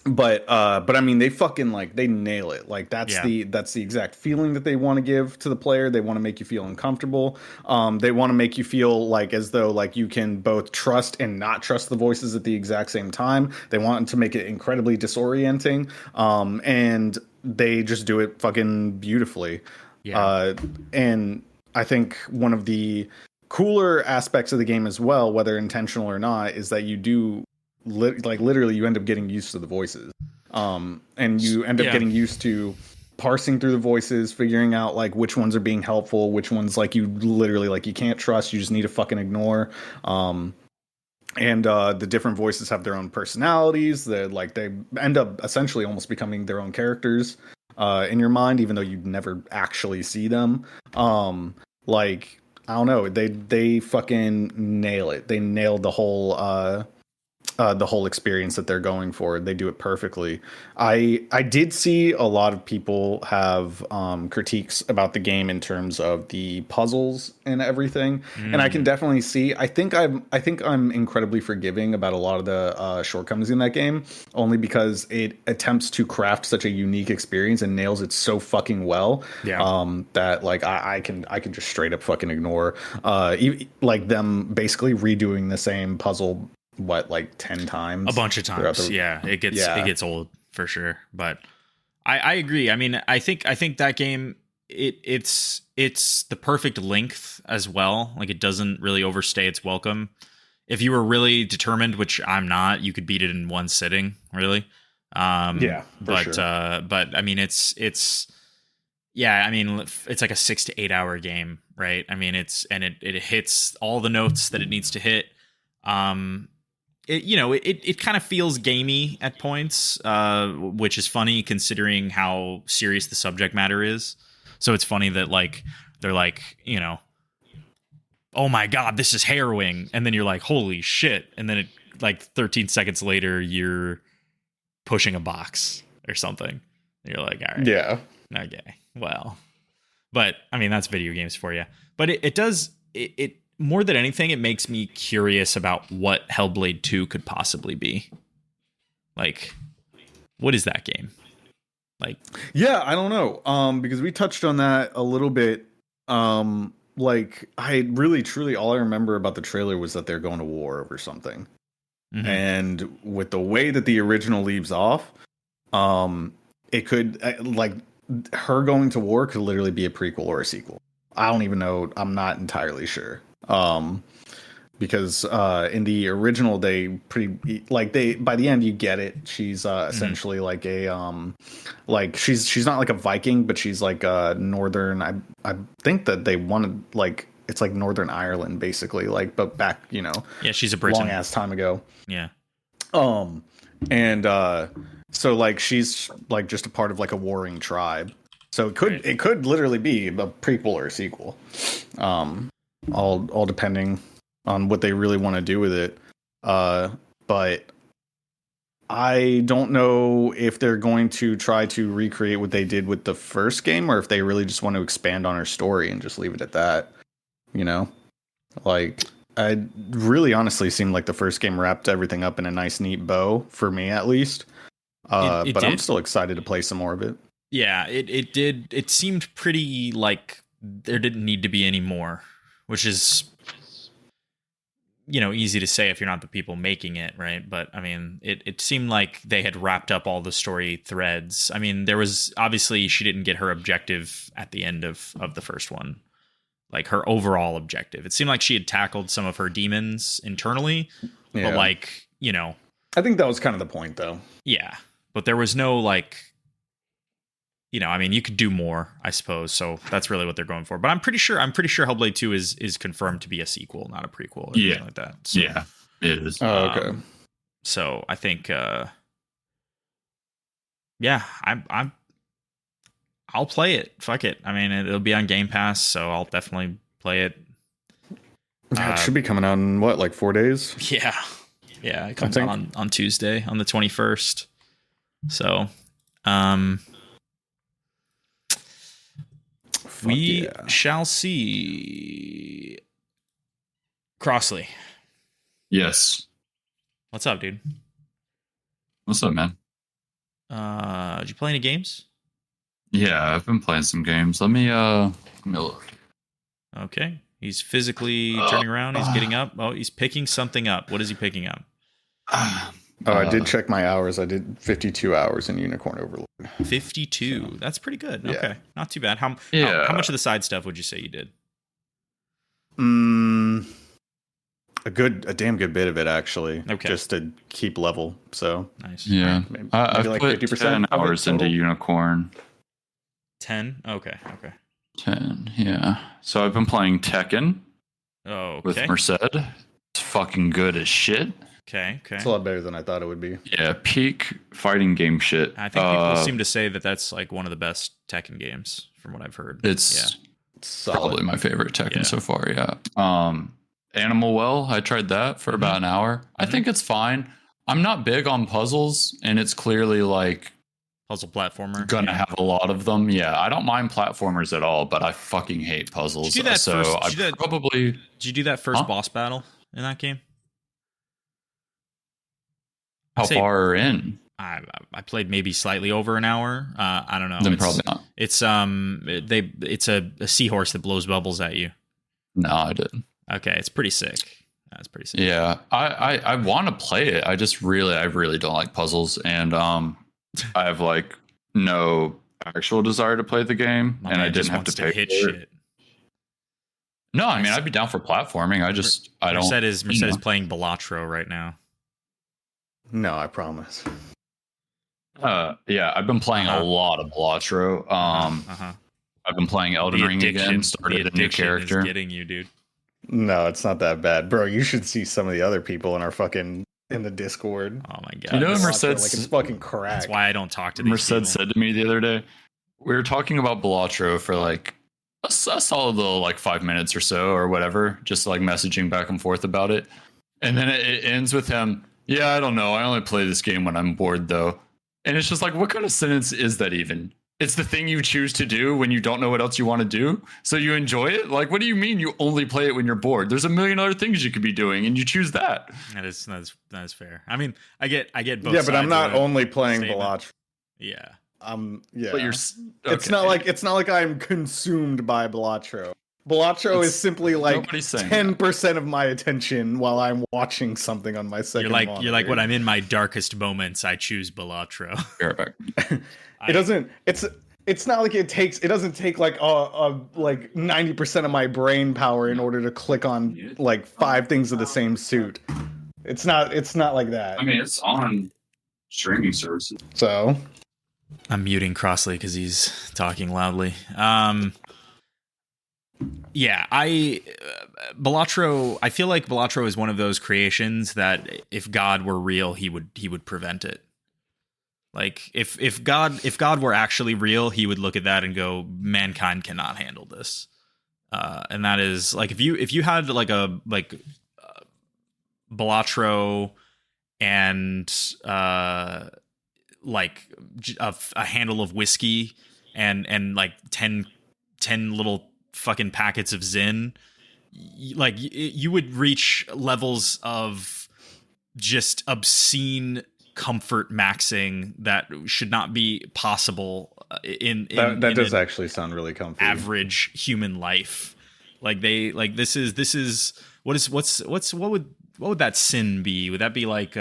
But I mean, they fucking like they nail it. Like that's the exact feeling that they want to give to the player. They want to make you feel uncomfortable. They want to make you feel like as though like you can both trust and not trust the voices at the exact same time. They want to make it incredibly disorienting. And they just do it fucking beautifully. And I think one of the cooler aspects of the game as well, whether intentional or not, is that you do literally you end up getting used to the voices, and you end up getting used to parsing through the voices, figuring out like which ones are being helpful, which ones like you literally like you can't trust, you just need to fucking ignore. And the different voices have their own personalities. That like they end up essentially almost becoming their own characters in your mind, even though you never actually see them. Like I don't know, they fucking nail it. They nailed the whole experience that they're going for. They do it perfectly. I did see a lot of people have critiques about the game in terms of the puzzles and everything, and I can definitely see. I think I'm incredibly forgiving about a lot of the shortcomings in that game, only because it attempts to craft such a unique experience and nails it so fucking well. That like I can just straight up fucking ignore like them basically redoing the same puzzle like 10 times, a bunch of times. It gets old for sure. But I agree. I mean, I think that game it's the perfect length as well. Like it doesn't really overstay its welcome. If you were really determined, which I'm not, you could beat it in one sitting, really. But I mean it's like a 6 to 8 hour game, right? I mean it hits all the notes that it needs to hit. It kind of feels gamey at points, which is funny considering how serious the subject matter is. So it's funny that like they're like, oh my God, this is harrowing, and then you're like, holy shit, and then it like 13 seconds later you're pushing a box or something. And you're like, all right, okay, well, but I mean that's video games for you. But it does more than anything, it makes me curious about what Hellblade 2 could possibly be. Like, what is that game? Like, yeah, I don't know. Because we touched on that a little bit. Like, I really, truly, all I remember about the trailer was that they're going to war over something. And with the way that the original leaves off, it could, like, her going to war could literally be a prequel or a sequel. I don't even know. I'm not entirely sure. Because in the original they by the end you get it. She's essentially like a like she's not like a Viking, but she's like a northern. I think that they wanted like it's like Northern Ireland basically, like but back she's a Briton, long ass time ago. And so like she's like just a part of like a warring tribe. So it could literally be a prequel or a sequel. All depending on what they really want to do with it. But I don't know if they're going to try to recreate what they did with the first game, or if they really just want to expand on her story and just leave it at that. Like I really honestly seemed like the first game wrapped everything up in a nice, neat bow for me, at least. But did. I'm still excited to play some more of it. Yeah, it did. It seemed pretty like there didn't need to be any more, which is, easy to say if you're not the people making it, right? But I mean, it seemed like they had wrapped up all the story threads. I mean, there was obviously she didn't get her objective at the end of the first one, like her overall objective. It seemed like she had tackled some of her demons internally, but like, I think that was kind of the point, though. Yeah, but there was no like you know, I mean, you could do more, I suppose. So that's really what they're going for. But I'm pretty sure Hellblade 2 is confirmed to be a sequel, not a prequel or anything like that. So, yeah, it is. Oh, okay. So I think, yeah, I'll play it. Fuck it. I mean, it'll be on Game Pass, so I'll definitely play it. It should be coming out in what, like 4 days? Yeah. Yeah, it comes out on Tuesday, on the 21st. So, we shall see. Crossley. Yes. What's up, dude? What's up, man? Did you play any games? Yeah, I've been playing some games. Let me look. Okay. He's physically turning around. He's getting up. Oh, he's picking something up. What is he picking up? I did check my hours. I did 52 hours in Unicorn Overlord. 52. So, that's pretty good. Yeah. Okay. Not too bad. How much of the side stuff would you say you did? A damn good bit of it, actually. Okay. Just to keep level. So nice. Yeah. Maybe I've like put 50% 10 hours into Unicorn. 10? Okay. 10, yeah. So I've been playing Tekken. Oh, okay. With Merced. It's fucking good as shit. Okay. It's a lot better than I thought it would be. Yeah, peak fighting game shit. I think people seem to say that that's like one of the best Tekken games from what I've heard. It's probably my favorite Tekken so far, yeah. Animal Well, I tried that for about an hour. I think it's fine. I'm not big on puzzles, and it's clearly like puzzle platformer. Gonna have a lot of them. Yeah, I don't mind platformers at all, but I fucking hate puzzles. Did you do that probably. Did you do that first boss battle in that game? How far in? I played maybe slightly over an hour. I don't know. Then probably not. It's it's a seahorse that blows bubbles at you. No, I didn't. Okay, it's pretty sick. That's pretty sick. Yeah, I want to play it. I really don't like puzzles, and I have like no actual desire to play the game, and I didn't have to pay hit for it. No, I mean I'd be down for platforming. I don't. Merced is playing Balatro right now. No, I promise. Yeah, I've been playing a lot of Balatro. I've been playing Elden Ring again. Started a new character. Is getting you, dude. No, it's not that bad, bro. You should see some of the other people in the Discord. Oh my god! You know, Merced, like it's fucking crack. That's why I don't talk to these Merced people. said to me the other day, we were talking about Balatro for like a solid little like 5 minutes or so or whatever, just like messaging back and forth about it, and then it ends with him. Yeah, I don't know. I only play this game when I'm bored, though. And it's just like, what kind of sentence is that even? It's the thing you choose to do when you don't know what else you want to do. So you enjoy it? Like, what do you mean you only play it when you're bored? There's a million other things you could be doing, and you choose that. That is fair. I mean, I get both. Yeah, but I'm not only playing Balatro. Yeah. Yeah. But It's not like I'm consumed by Balatro. Balatro is simply like 10% of my attention while I'm watching something on my second monitor. You're like, when I'm in my darkest moments, I choose Balatro. It's not like it doesn't take like like 90% of my brain power in order to click on like 5 things of the same suit. It's not like that. I mean, it's on streaming services. So I'm muting Crossley because he's talking loudly. Yeah, Balatro. I feel like Balatro is one of those creations that if God were real, he would prevent it. Like if God were actually real, he would look at that and go, mankind cannot handle this. And that is like if you had like Balatro and like a handle of whiskey and like 10 little fucking packets of Zin, like you would reach levels of just obscene comfort maxing that should not be possible in that does actually sound really comfy. Average human life. Like this is what would that sin be? Would that be like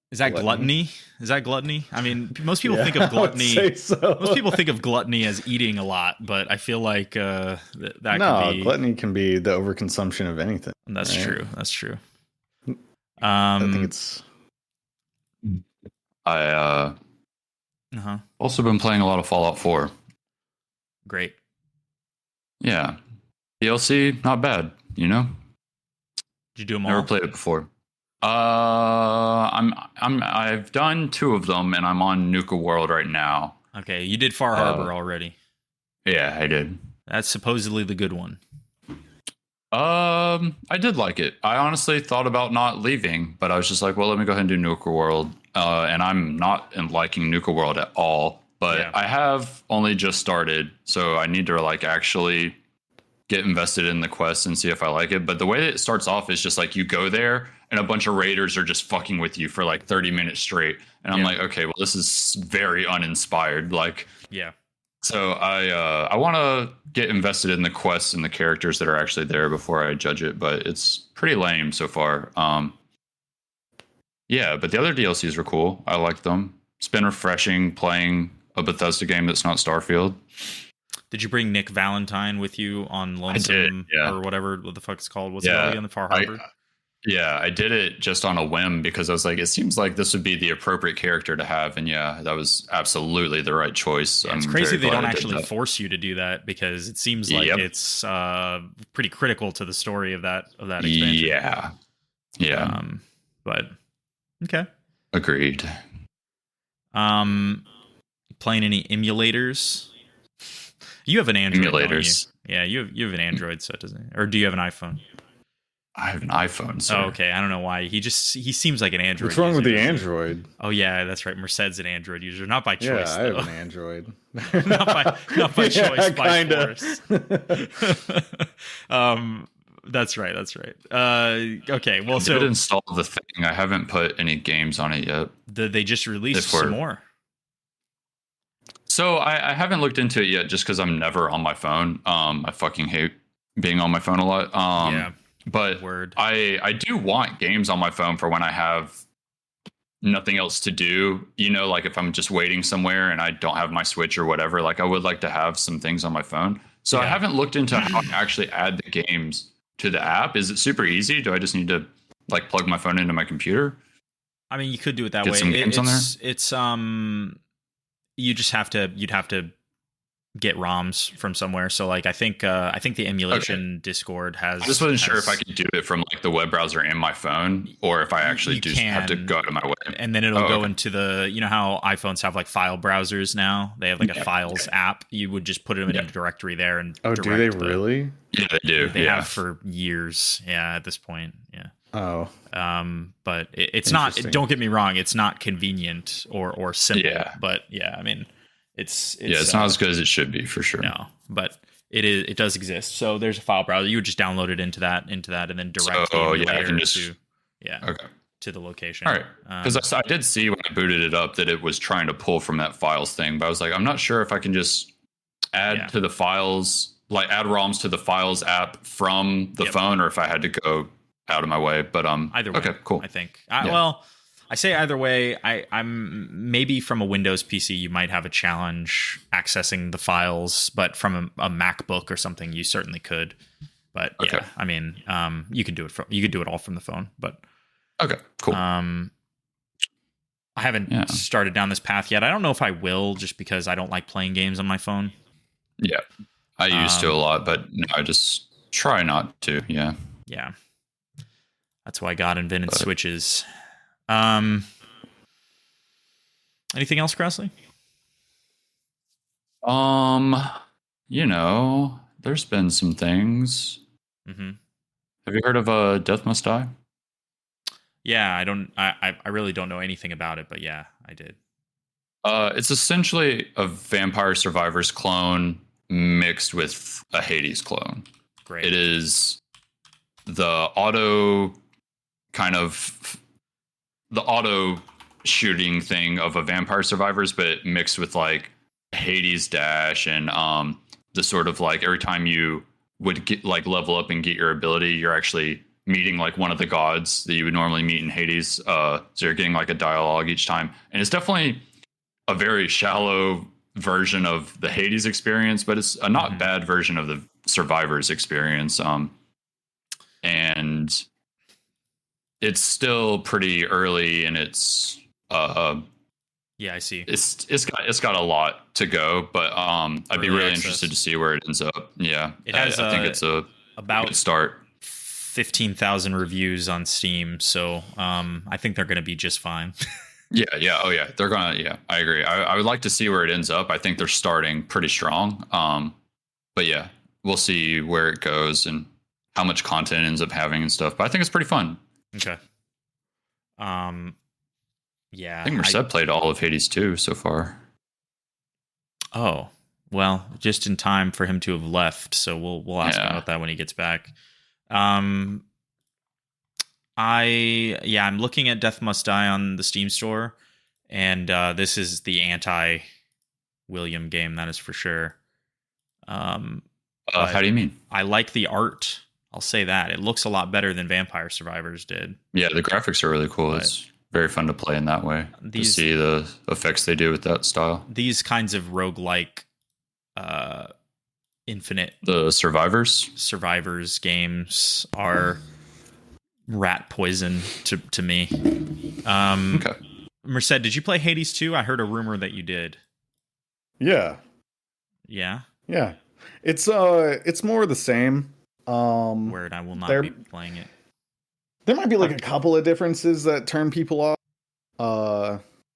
is that gluttony? Is that gluttony? I mean, most people think of gluttony. I would say so. Most people think of gluttony as eating a lot, but I feel like that could be, gluttony can be the overconsumption of anything. That's true. That's true. I think it's. Uh-huh. Also been playing a lot of Fallout 4. Great. Yeah. DLC, not bad, you know? Did you do them all? Never played it before. I've done 2 of them, and I'm on Nuka World right now. Okay, you did Far Harbor already. Yeah, I did. That's supposedly the good one. I did like it. I honestly thought about not leaving, but I was just like, well, let me go ahead and do Nuka World. And I'm not liking Nuka World at all. But Yeah. I have only just started, so I need to like actually get invested in the quest and see if I like it. But the way that it starts off is just like you go there and a bunch of raiders are just fucking with you for like 30 minutes straight. And I'm like, okay, well, this is very uninspired. Like, yeah. So I want to get invested in the quests and the characters that are actually there before I judge it, but it's pretty lame so far. Yeah, but the other DLCs were cool. I liked them. It's been refreshing playing a Bethesda game that's not Starfield. Did you bring Nick Valentine with you on Lonesome or whatever what the fuck it's called? What's it called again? The Far Harbor? I did it just on a whim because I was like, it seems like this would be the appropriate character to have. And yeah, that was absolutely the right choice. Yeah, it's crazy they don't actually force you to do that because it seems like it's pretty critical to the story of that expansion. Yeah. Yeah. But okay. Agreed. Playing any emulators? You have an Android. Emulators. Yeah, you have an Android, so it doesn't. Or do you have an iPhone? I have an iPhone. Sir. Oh, okay. I don't know why. He seems like an Android. What's wrong with the Android? Oh yeah, that's right. Merced's an Android user, not by choice. Yeah, I have an Android. not by choice, by force. That's right. Okay. Well, I did install the thing. I haven't put any games on it yet. They just released some more. So I haven't looked into it yet, just because I'm never on my phone. I fucking hate being on my phone a lot. Yeah. But I do want games on my phone for when I have nothing else to do. You know, like if I'm just waiting somewhere and I don't have my Switch or whatever, like I would like to have some things on my phone. So I haven't looked into how to actually add the games to the app. Is it super easy? Do I just need to like plug my phone into my computer? I mean, you could do it that way. Some games on there? It's you'd have to get ROMs from somewhere. So like I think the emulation Discord has. I just wasn't sure if I could do it from like the web browser in my phone, or if I actually have to go out of my way. And then it'll go into the, you know how iPhones have like file browsers now? They have like a files app. You would just put it in a directory there and do they really? Yeah, they do. They have for years. Yeah, at this point. Yeah. Oh. But it's not. Don't get me wrong. It's not convenient or simple. Yeah. But yeah, I mean. It's not as good as it should be for sure. No, but it does exist. So there's a file browser. You would just download it into that, and then direct to the location. All right, because I did see when I booted it up that it was trying to pull from that files thing, but I was like, I'm not sure if I can just add to the files, like add ROMs to the files app from the phone, or if I had to go out of my way. But either way, okay, cool. I think well. I say either way, I'm maybe from a Windows PC, you might have a challenge accessing the files, but from a MacBook or something, you certainly could. But yeah, I mean, you could do it all from the phone. But okay, cool. I haven't started down this path yet. I don't know if I will, just because I don't like playing games on my phone. Yeah, I used to a lot, but no, I just try not to. Yeah, that's why God invented Switches. Anything else, Crossley? You know, there's been some things. Mm-hmm. Have you heard of Death Must Die? Yeah, I really don't know anything about it, but yeah, I did. It's essentially a Vampire Survivors clone mixed with a Hades clone. Great. It is the auto shooting thing of a Vampire Survivors, but mixed with like Hades dash and the sort of like every time you would get like level up and get your ability, you're actually meeting like one of the gods that you would normally meet in Hades. So you're getting like a dialogue each time, and it's definitely a very shallow version of the Hades experience, but it's a not bad version of the Survivors experience. And it's still pretty early in its Yeah, I see. It's got a lot to go, but I'd be Early really access. interested to see where it ends up. Yeah, It has, I think it's a about good start. 15,000 reviews on Steam, so I think they're going to be just fine. Yeah, oh yeah, they're gonna. Yeah, I agree. I would like to see where it ends up. I think they're starting pretty strong. But yeah, we'll see where it goes and how much content it ends up having and stuff. But I think it's pretty fun. Okay. Yeah. I think Merced played all of Hades 2 so far. Oh, well, just in time for him to have left. So we'll ask him about that when he gets back. I'm looking at Death Must Die on the Steam store, and this is the anti-William game, that is for sure. How do you mean? I like the art. I'll say that. It looks a lot better than Vampire Survivors did. Yeah, the graphics are really cool. It's very fun to play in that way. To see the effects they do with that style. These kinds of roguelike infinite the survivors games are rat poison to me. Okay. Merced, did you play Hades 2? I heard a rumor that you did. Yeah. Yeah? Yeah. It's more of the same. Word, I will not be playing it. There might be like a couple of differences that turn people off.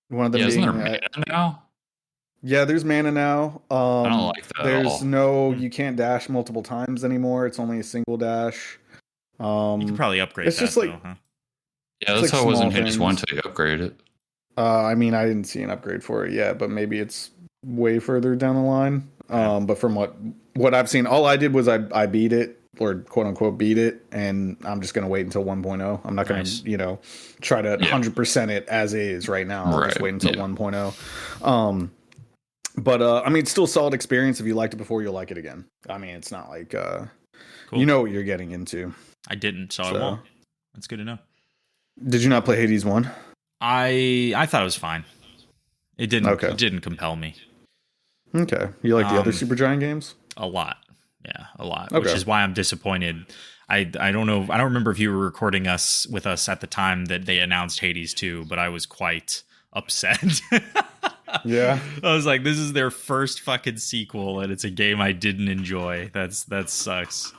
One of them isn't being there mana now? Yeah, there's mana now. I don't like that at all. There's no, you can't dash multiple times anymore. It's only a single dash. You can probably upgrade it's that, just like, though, huh? Yeah, that's how it was in Hades 1 until you upgrade it. I mean, I didn't see an upgrade for it yet, but maybe it's way further down the line. But from what I've seen, all I did was I beat it, or quote unquote beat it, and I'm just gonna wait until 1.0. I'm not gonna try to 100% it as is right now. I'll just wait until 1.0. But I mean, it's still a solid experience. If you liked it before, you'll like it again. I mean, it's not like cool. You know what you're getting into. I didn't, so I won't. That's good to know. Did you not play Hades 1? I thought it was fine. It didn't compel me. Okay. You like the other Supergiant games? A lot. Yeah, a lot. Okay. Which is why I'm disappointed. I don't know. I don't remember if you were recording with us at the time that they announced Hades 2, but I was quite upset. Yeah. I was like, this is their first fucking sequel, and it's a game I didn't enjoy. That sucks.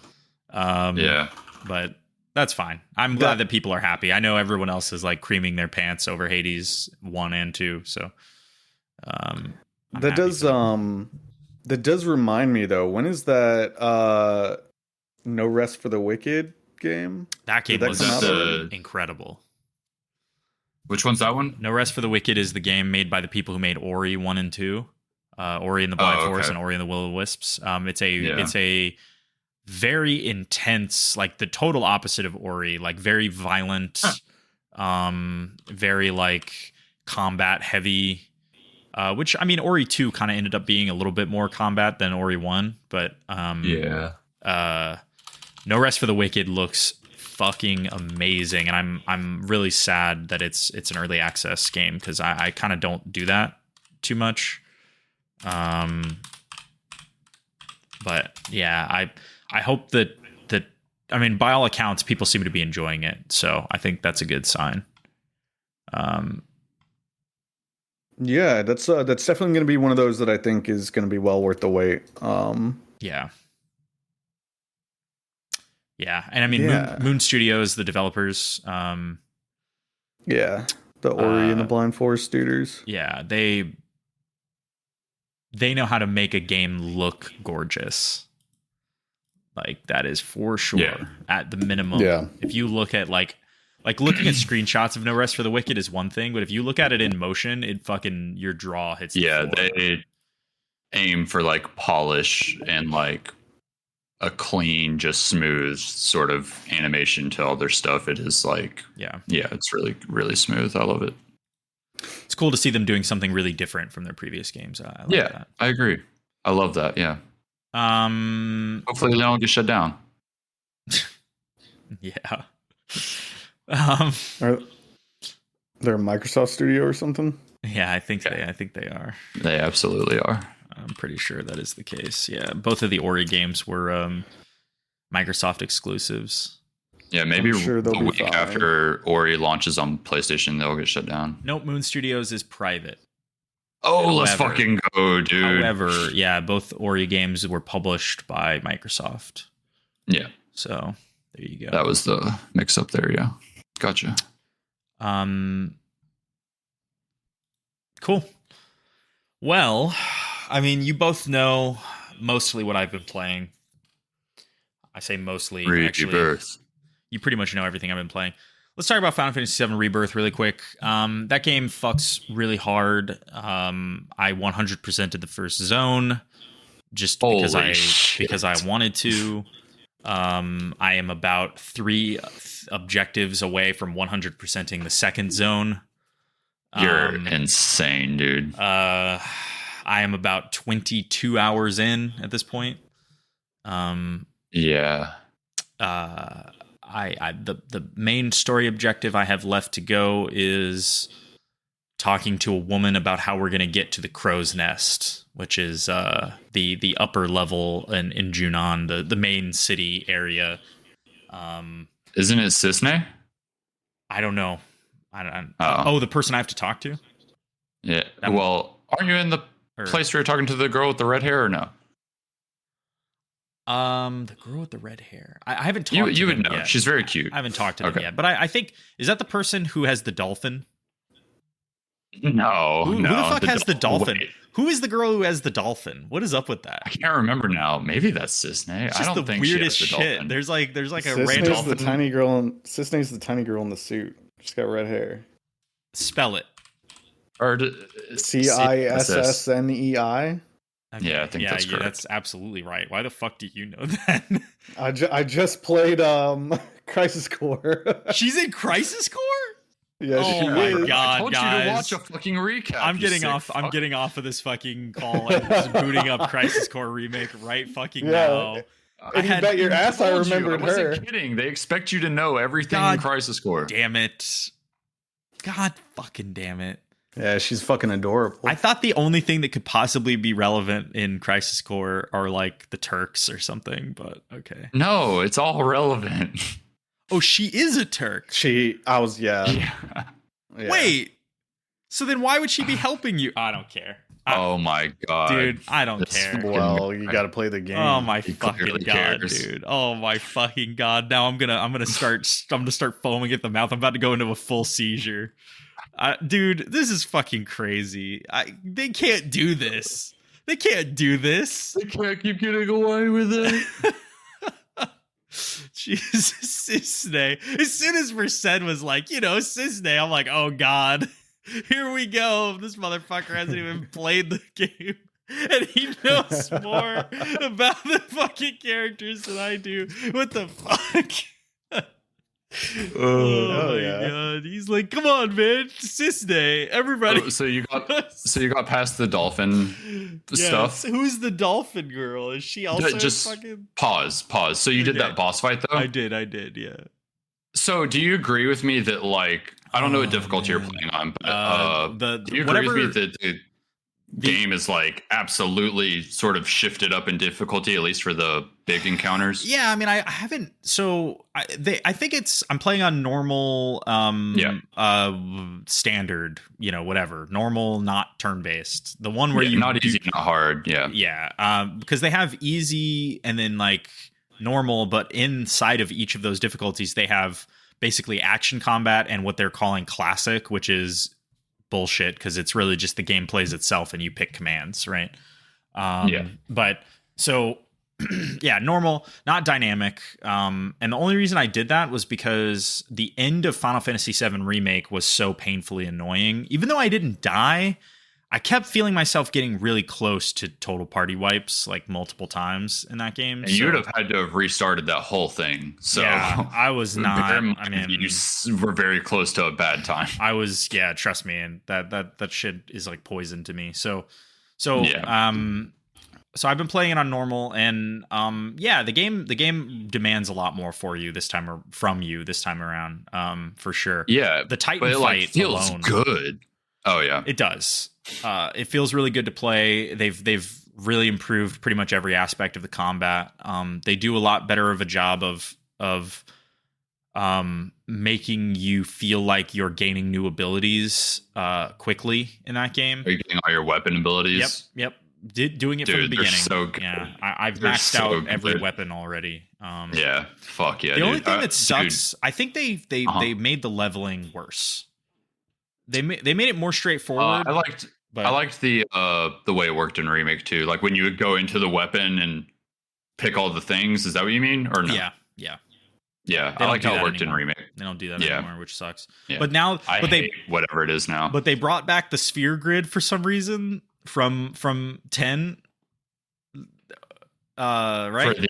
Yeah. But that's fine. I'm glad that people are happy. I know everyone else is like creaming their pants over Hades 1 and 2, so that does remind me though. When is that No Rest for the Wicked game? That game was incredible. Which one's that one? No Rest for the Wicked is the game made by the people who made Ori 1 and 2. Ori and the Blind Forest and Ori and the Will-o-Wisps. It's a very intense, like the total opposite of Ori, like very violent, very like combat heavy. Which, I mean, Ori 2 kind of ended up being a little bit more combat than Ori 1, but No Rest for the Wicked looks fucking amazing, and I'm really sad that it's an early access game, because I kind of don't do that too much. But yeah, I hope that I mean, by all accounts, people seem to be enjoying it, so I think that's a good sign. Yeah, that's definitely going to be one of those that I think is going to be well worth the wait. Yeah. Yeah, and I mean, Moon Studios, the developers. The Ori and the Blind Forest studios. Yeah, they know how to make a game look gorgeous. Like, that is for sure, at the minimum. Yeah. If you look at like looking at screenshots of No Rest for the Wicked is one thing, but if you look at it in motion, it fucking, your draw hits the floor. They aim for like polish and like a clean, just smooth sort of animation to all their stuff. It is like, it's really, really smooth. I love it. It's cool to see them doing something really different from their previous games. I like that. I agree. I love that. Yeah. Hopefully they don't get shut down. Yeah. Are they're a Microsoft studio or something? Yeah, I think they are. They absolutely are. I'm pretty sure that is the case. Yeah, both of the Ori games were Microsoft exclusives. Yeah, maybe the week after Ori launches on PlayStation, they'll get shut down. Nope, Moon Studios is private. Oh, let's fucking go, dude. However, yeah, both Ori games were published by Microsoft. Yeah. So there you go. That was the mix up there. Yeah. Gotcha. Cool. Well, I mean, you both know mostly what I've been playing. I say mostly. Actually, Rebirth. You pretty much know everything I've been playing. Let's talk about Final Fantasy VII Rebirth really quick. That game fucks really hard. I 100%ed the first zone just because I wanted to. I am about 3 objectives away from 100%ing the second zone. You're insane, dude. I am about 22 hours in at this point. Yeah. The main story objective I have left to go is talking to a woman about how we're going to get to the Crow's Nest, which is the upper level in Junon, the main city area. Isn't it Cissnei? I don't know. The person I have to talk to? Yeah. Well, aren't you in the place where you're talking to the girl with the red hair or no? The girl with the red hair. I haven't talked to you would them know. yet. She's very cute. I haven't talked to them yet. But I think, is that the person who has the dolphin? No. Who the fuck has the dolphin? Wait. Who is the girl who has the dolphin? What is up with that? I can't remember now. Maybe that's Cissnei. I don't think weirdest she has the shit. dolphin. There's like Cissnei's a random the tiny girl. Cissnei's the tiny girl in the suit. She's got red hair. Spell it. Or Cissnei. Okay. Yeah, I think that's correct. That's absolutely right. Why the fuck do you know that? I just played Crisis Core. She's in Crisis Core? Yeah, oh my is. god, I told guys. you to watch a fucking recap. I'm getting off of this fucking call and just booting up Crisis Core Remake right fucking now. And you bet your ass I remembered her. I wasn't kidding. They expect you to know everything in Crisis Core. Damn it. God fucking damn it. Yeah, she's fucking adorable. I thought the only thing that could possibly be relevant in Crisis Core are like the Turks or something, but okay. No, it's all relevant. Oh, she is a Turk. Yeah. Wait. So then why would she be helping you? I don't care. Oh my god. Dude, I don't care. Well, you got to play the game. Oh my fucking god, dude. Oh my fucking god. Now I'm going to start foaming at the mouth. I'm about to go into a full seizure. Dude, this is fucking crazy. They can't do this. They can't do this. They can't keep getting away with it. Jesus, Cissnei. As soon as Merced was like, Cissnei, I'm like, oh god, here we go. This motherfucker hasn't even played the game. And he knows more about the fucking characters than I do. What the fuck? Oh my god. He's like, come on, man. Cissnei. Everybody. So you got past the dolphin stuff. Who's the dolphin girl? Is she also just fucking pause. So you did that boss fight though? I did, yeah. So do you agree with me that like I don't know what difficulty you're playing on, but do you agree with me that the game is like absolutely sort of shifted up in difficulty, at least for the big encounters? Yeah, I mean, I haven't. So I think I'm playing on normal, standard, whatever, normal, not turn based. The one where not easy, not hard. Yeah. Because they have easy and then like normal, but inside of each of those difficulties, they have basically action combat and what they're calling classic, which is bullshit because it's really just the game plays itself and you pick commands, right? But so normal, not dynamic. And the only reason I did that was because the end of Final Fantasy VII Remake was so painfully annoying. Even though I didn't die, I kept feeling myself getting really close to total party wipes like multiple times in that game. And you would have had to have restarted that whole thing. So yeah, I was not. I mean, you were very close to a bad time. I was, trust me, and that shit is like poison to me. So I've been playing it on normal, and the game demands a lot more for you this time or from you this time around, for sure. Yeah, the Titan fight feels alone, good. Oh yeah, it does. It feels really good to play. They've really improved pretty much every aspect of the combat. They do a lot better of a job of making you feel like you're gaining new abilities quickly in that game. Are you getting all your weapon abilities? Yep. Doing it from the beginning. So good. Yeah, I've maxed out every weapon already. Yeah, fuck yeah. The only thing that sucks, I think they made the leveling worse. They made it more straightforward. I liked the way it worked in Remake too. Like when you would go into the weapon and pick all the things. Is that what you mean, or no? Yeah. I like how it worked in Remake. They don't do that anymore, which sucks. Yeah. But now, I hate whatever it is now. But they brought back the sphere grid for some reason from 10. Right?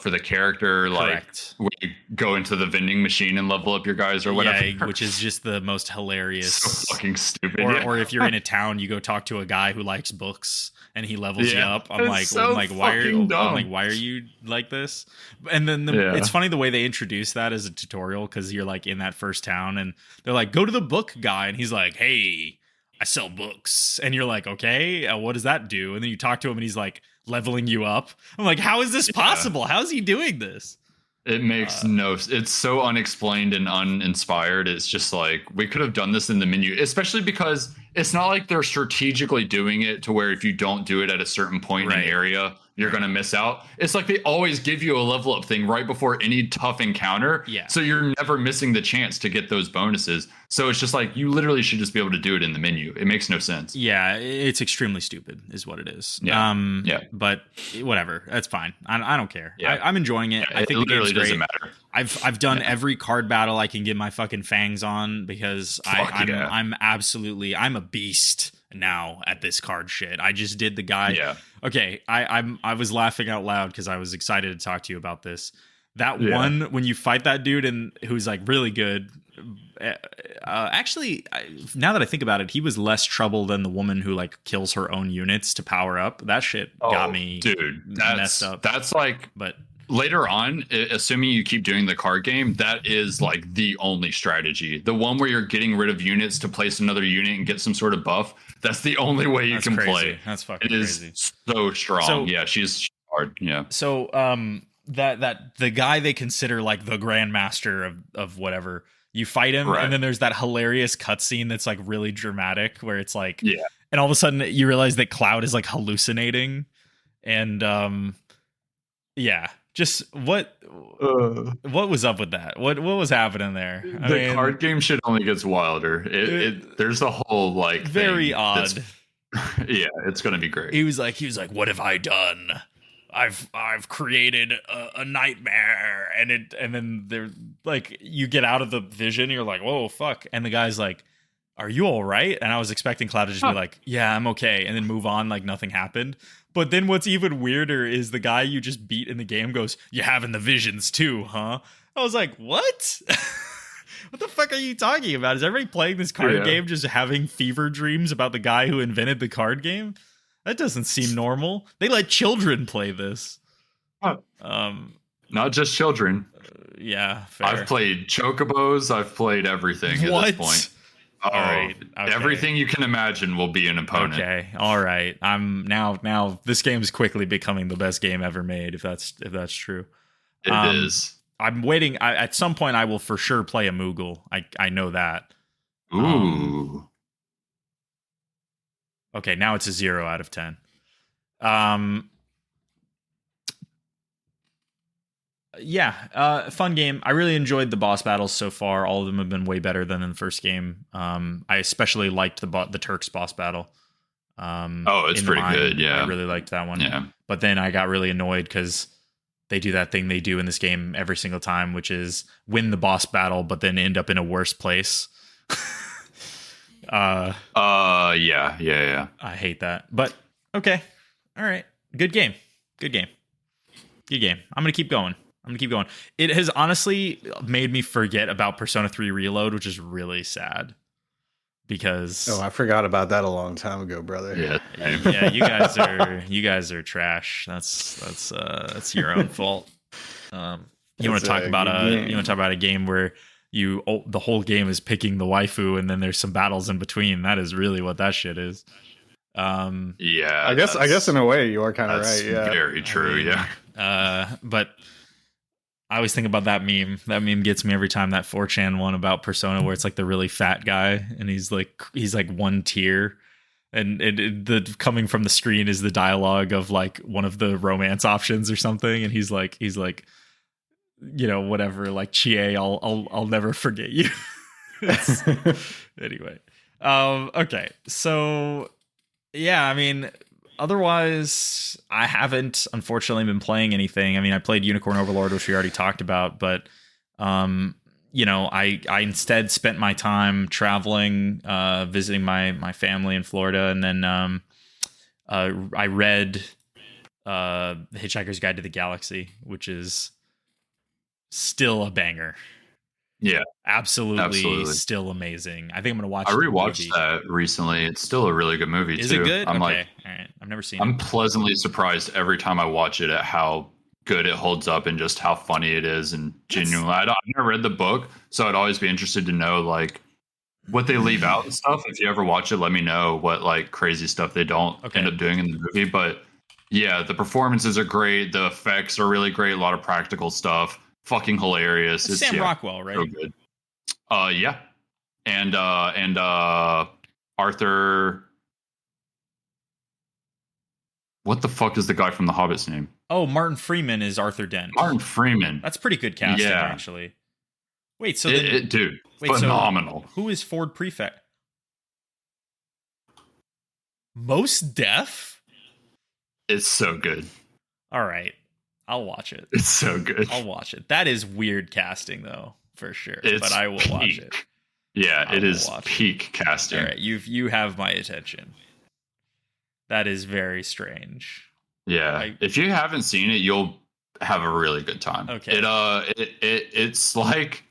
For the character, Correct. like when you go into the vending machine and level up your guys or whatever. Yeah, which is just the most hilarious. So fucking stupid. Or if you're in a town, you go talk to a guy who likes books and he levels you up. I'm like, why are you like this? And then it's funny the way they introduce that as a tutorial, because you're like in that first town and they're like, go to the book guy, and he's like, hey, I sell books. And you're like, okay, what does that do? And then you talk to him and he's like leveling you up. I'm like, how is this possible? How is he doing this? It makes it's so unexplained and uninspired. It's just like, we could have done this in the menu, especially because it's not like they're strategically doing it to where if you don't do it at a certain point in an area, you're going to miss out. It's like they always give you a level up thing right before any tough encounter. Yeah. So you're never missing the chance to get those bonuses. So it's just like, you literally should just be able to do it in the menu. It makes no sense. Yeah, it's extremely stupid is what it is. Yeah. But whatever. That's fine. I don't care. Yeah. I'm enjoying it. I think it literally doesn't matter. I've done every card battle I can get my fucking fangs on, because I'm a beast now at this card shit. I just did the guy. Yeah. Okay, I was laughing out loud because I was excited to talk to you about this. That one when you fight that dude and who's like really good. Actually, now that I think about it, he was less trouble than the woman who like kills her own units to power up. That shit got me, messed up. That's like, but later on, assuming you keep doing the card game, that is like the only strategy. The one where you're getting rid of units to place another unit and get some sort of buff. That's the only way you can play. That's fucking crazy. It is so strong. So, she's hard. Yeah. So that the guy they consider like the grandmaster of whatever, you fight him, and then there's that hilarious cutscene that's like really dramatic where it's like, and all of a sudden you realize that Cloud is like hallucinating, and just what was up with that? What was happening there? The card game shit only gets wilder. There's a whole like very odd. Yeah, it's gonna be great. He was like, what have I done? I've created a nightmare, and then they're like, you get out of the vision, you're like, whoa, fuck, and the guy's like, are you all right? And I was expecting Cloud to just be like, yeah, I'm okay, and then move on like nothing happened. But then what's even weirder is the guy you just beat in the game goes, you having the visions too, huh? I was like, what? What the fuck are you talking about? Is everybody playing this card game just having fever dreams about the guy who invented the card game? That doesn't seem normal. They let children play this. Not just children. Yeah, fair. I've played chocobos. I've played everything at this point. All right. Okay. Everything you can imagine will be an opponent. Okay. All right. I'm now this game is quickly becoming the best game ever made, if that's true. It is. I'm waiting. At some point I will for sure play a Moogle. I know that. Ooh. Okay, now it's a 0 out of 10. Fun game. I really enjoyed the boss battles so far. All of them have been way better than in the first game. I especially liked the Turks boss battle. It's pretty good. Yeah, I really liked that one. Yeah, but then I got really annoyed because they do that thing they do in this game every single time, which is win the boss battle, but then end up in a worse place. Yeah. I hate that. But okay. All right. Good game. I'm gonna keep going. It has honestly made me forget about Persona 3 Reload, which is really sad. Because I forgot about that a long time ago, brother. Yeah. You guys are trash. That's your own fault. You want to talk about a game where the whole game is picking the waifu and then there's some battles in between. That is really what that shit is. Yeah, I guess in a way you are kind of right. Yeah, very true. But I always think about that meme. That meme gets me every time. That 4chan one about Persona, where it's like the really fat guy, and he's like one tier, and the coming from the screen is the dialogue of like one of the romance options or something, and he's like, you know, whatever, like Chie, I'll never forget you. Anyway, okay, so yeah, I mean, otherwise, I haven't unfortunately been playing anything. I mean, I played Unicorn Overlord, which we already talked about, but you know, I instead spent my time traveling, visiting my family in Florida, and then I read The Hitchhiker's Guide to the Galaxy, which is still a banger. Yeah, absolutely still amazing. I think I'm gonna watch. I rewatched that recently. It's still a really good movie. Is too. it good? I'm okay, like, all right. I've never seen it. I'm pleasantly surprised every time I watch it at how good it holds up and just how funny it is and genuinely. I've never read the book, so I'd always be interested to know like what they leave out and stuff. If you ever watch it, let me know what like crazy stuff they don't end up doing in the movie. But yeah, the performances are great. The effects are really great. A lot of practical stuff. Fucking hilarious. It's Sam Rockwell, right? So good. Yeah. And Arthur. What the fuck is the guy from The Hobbit's name? Oh, Martin Freeman is Arthur Dent. Martin Freeman. That's pretty good casting, actually. Wait, so dude, phenomenal. So who is Ford Prefect? Most Def? It's so good. All right, I'll watch it. It's so good. I'll watch it. That is weird casting, though, for sure. But I will watch it. Yeah, it is peak casting. All right, you have my attention. That is very strange. Yeah, if you haven't seen it, you'll have a really good time. Okay. It's like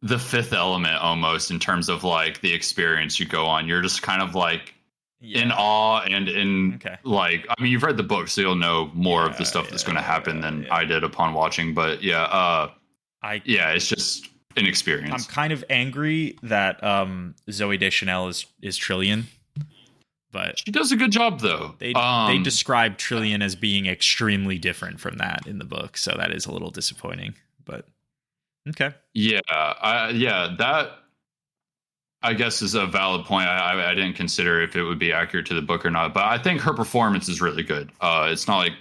The Fifth Element almost in terms of like the experience you go on. You're just kind of like in awe and in like, I mean, you've read the book, so you'll know more of the stuff that's going to happen than I did upon watching. But it's just an experience. I'm kind of angry that Zooey Deschanel is Trillian. But she does a good job, though. They describe Trillian as being extremely different from that in the book, so that is a little disappointing. But okay, that I guess is a valid point. I didn't consider if it would be accurate to the book or not, but I think her performance is really good. It's not like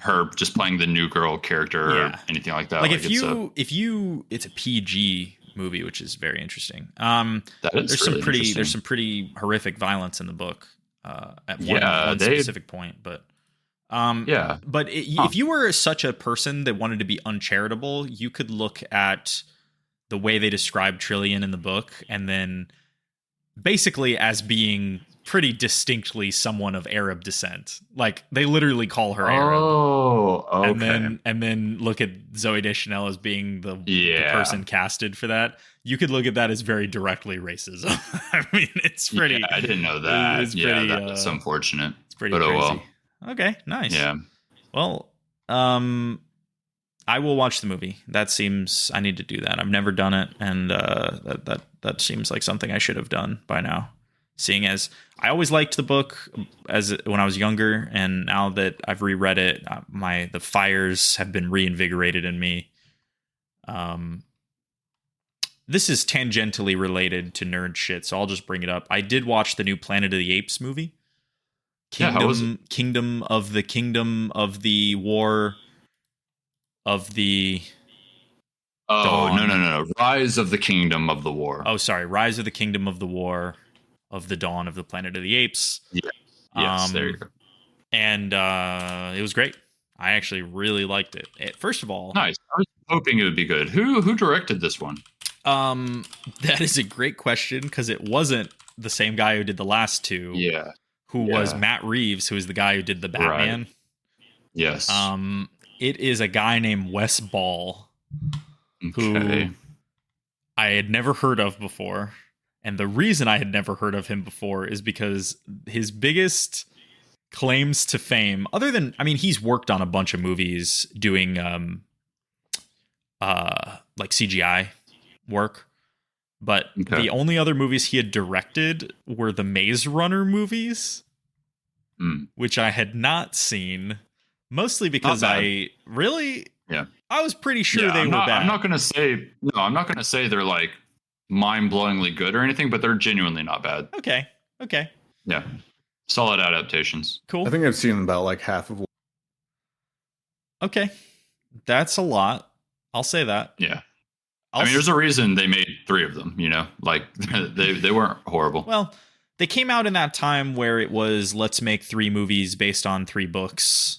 her just playing the new girl character or anything like that. Like it's a PG movie, which is very interesting. There's some pretty horrific violence in the book at one specific point, but if you were such a person that wanted to be uncharitable, you could look at the way they describe Trillian in the book and then basically as being pretty distinctly someone of Arab descent. Like they literally call her Arab. Oh, okay. And then look at Zooey Deschanel as being the person casted for that. You could look at that as very directly racism. I mean, it's pretty. Yeah, I didn't know that. It's pretty, that's unfortunate. It's pretty crazy. Oh well. Okay, nice. Yeah. Well, I will watch the movie. That seems I need to do that. I've never done it, and that seems like something I should have done by now. Seeing as I always liked the book when I was younger, and now that I've reread it, the fires have been reinvigorated in me. This is tangentially related to nerd shit, so I'll just bring it up. I did watch the new Planet of the Apes movie. Kingdom of the War of the Dawn. No. Rise of the Kingdom of the War. Oh, sorry. Rise of the Kingdom of the War of the Dawn of the Planet of the Apes. Yeah. Yes, there you go. And it was great. I actually really liked it. First of all, nice. I was hoping it would be good. Who directed this one? That is a great question because it wasn't the same guy who did the last two. Yeah. Who was Matt Reeves, who is the guy who did the Batman. Right. Yes. It is a guy named Wes Ball, who I had never heard of before. And the reason I had never heard of him before is because his biggest claims to fame, other than, I mean, he's worked on a bunch of movies doing like CGI work, but the only other movies he had directed were the Maze Runner movies, which I had not seen, mostly because I was pretty sure they were bad. I'm not gonna say they're like mind-blowingly good or anything, but they're genuinely not bad. Okay. Yeah, solid adaptations. Cool. I think I've seen about like half of. Okay, that's a lot. I'll say that. Yeah. I mean, there's a reason they made 3 of them, you know, like they weren't horrible. Well, they came out in that time where it was, let's make 3 movies based on 3 books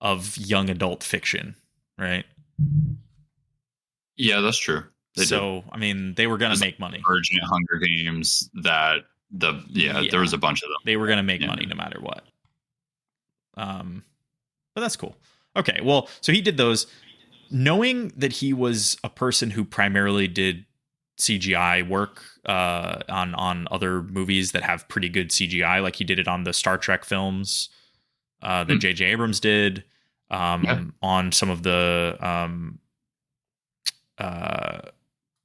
of young adult fiction, right? Yeah, that's true. I mean, they were going to make money. Urgent Hunger Games there was a bunch of them. They were going to make money no matter what. But that's cool. Okay, well, so he did those. Knowing that he was a person who primarily did CGI work on other movies that have pretty good CGI, like he did it on the Star Trek films that J.J. Abrams did, on some of the...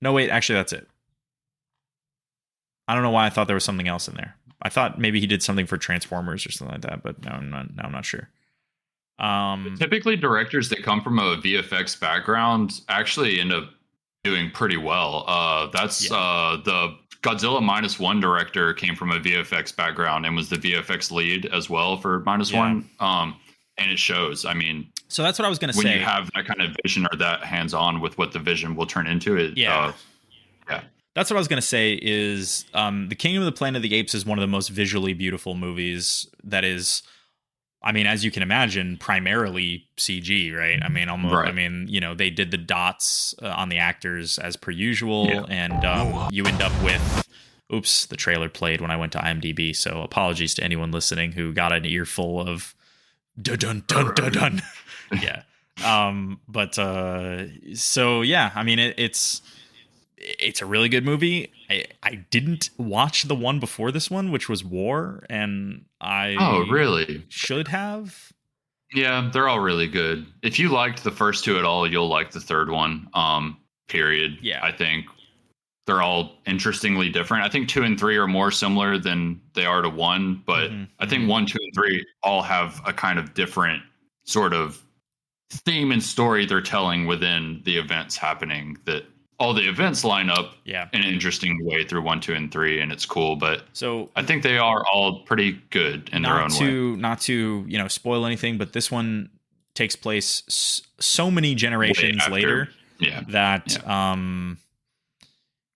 no, wait, actually, that's it. I don't know why I thought there was something else in there. I thought maybe he did something for Transformers or something like that, but now I'm not sure. Typically, directors that come from a VFX background actually end up doing pretty well. The Godzilla -1 director came from a VFX background and was the VFX lead as well for -1. And it shows. I mean, so that's what I was going to say. When you have that kind of vision or that hands-on with what the vision will turn into, it. Yeah. That's what I was going to say is The Kingdom of the Planet of the Apes is one of the most visually beautiful movies that is, I mean, as you can imagine, primarily CG, right? I mean, almost. Right. I mean, you know, they did the dots on the actors as per usual, and you end up with. Oops, the trailer played when I went to IMDb, so apologies to anyone listening who got an earful of dun dun dun dun dun. Yeah. So yeah, I mean, it's a really good movie. I didn't watch the one before this one, which was War, and I really should have. Yeah, they're all really good. If you liked the first 2 at all, you'll like the third one. Period. Yeah, I think they're all interestingly different. I think 2 and 3 are more similar than they are to 1, but I think 1, 2, and 3 all have a kind of different sort of theme and story they're telling within the events happening, that all the events line up in an interesting way through 1, 2, and 3, and it's cool. But so I think they are all pretty good in their own way. Not to spoil anything, but this one takes place so many generations later that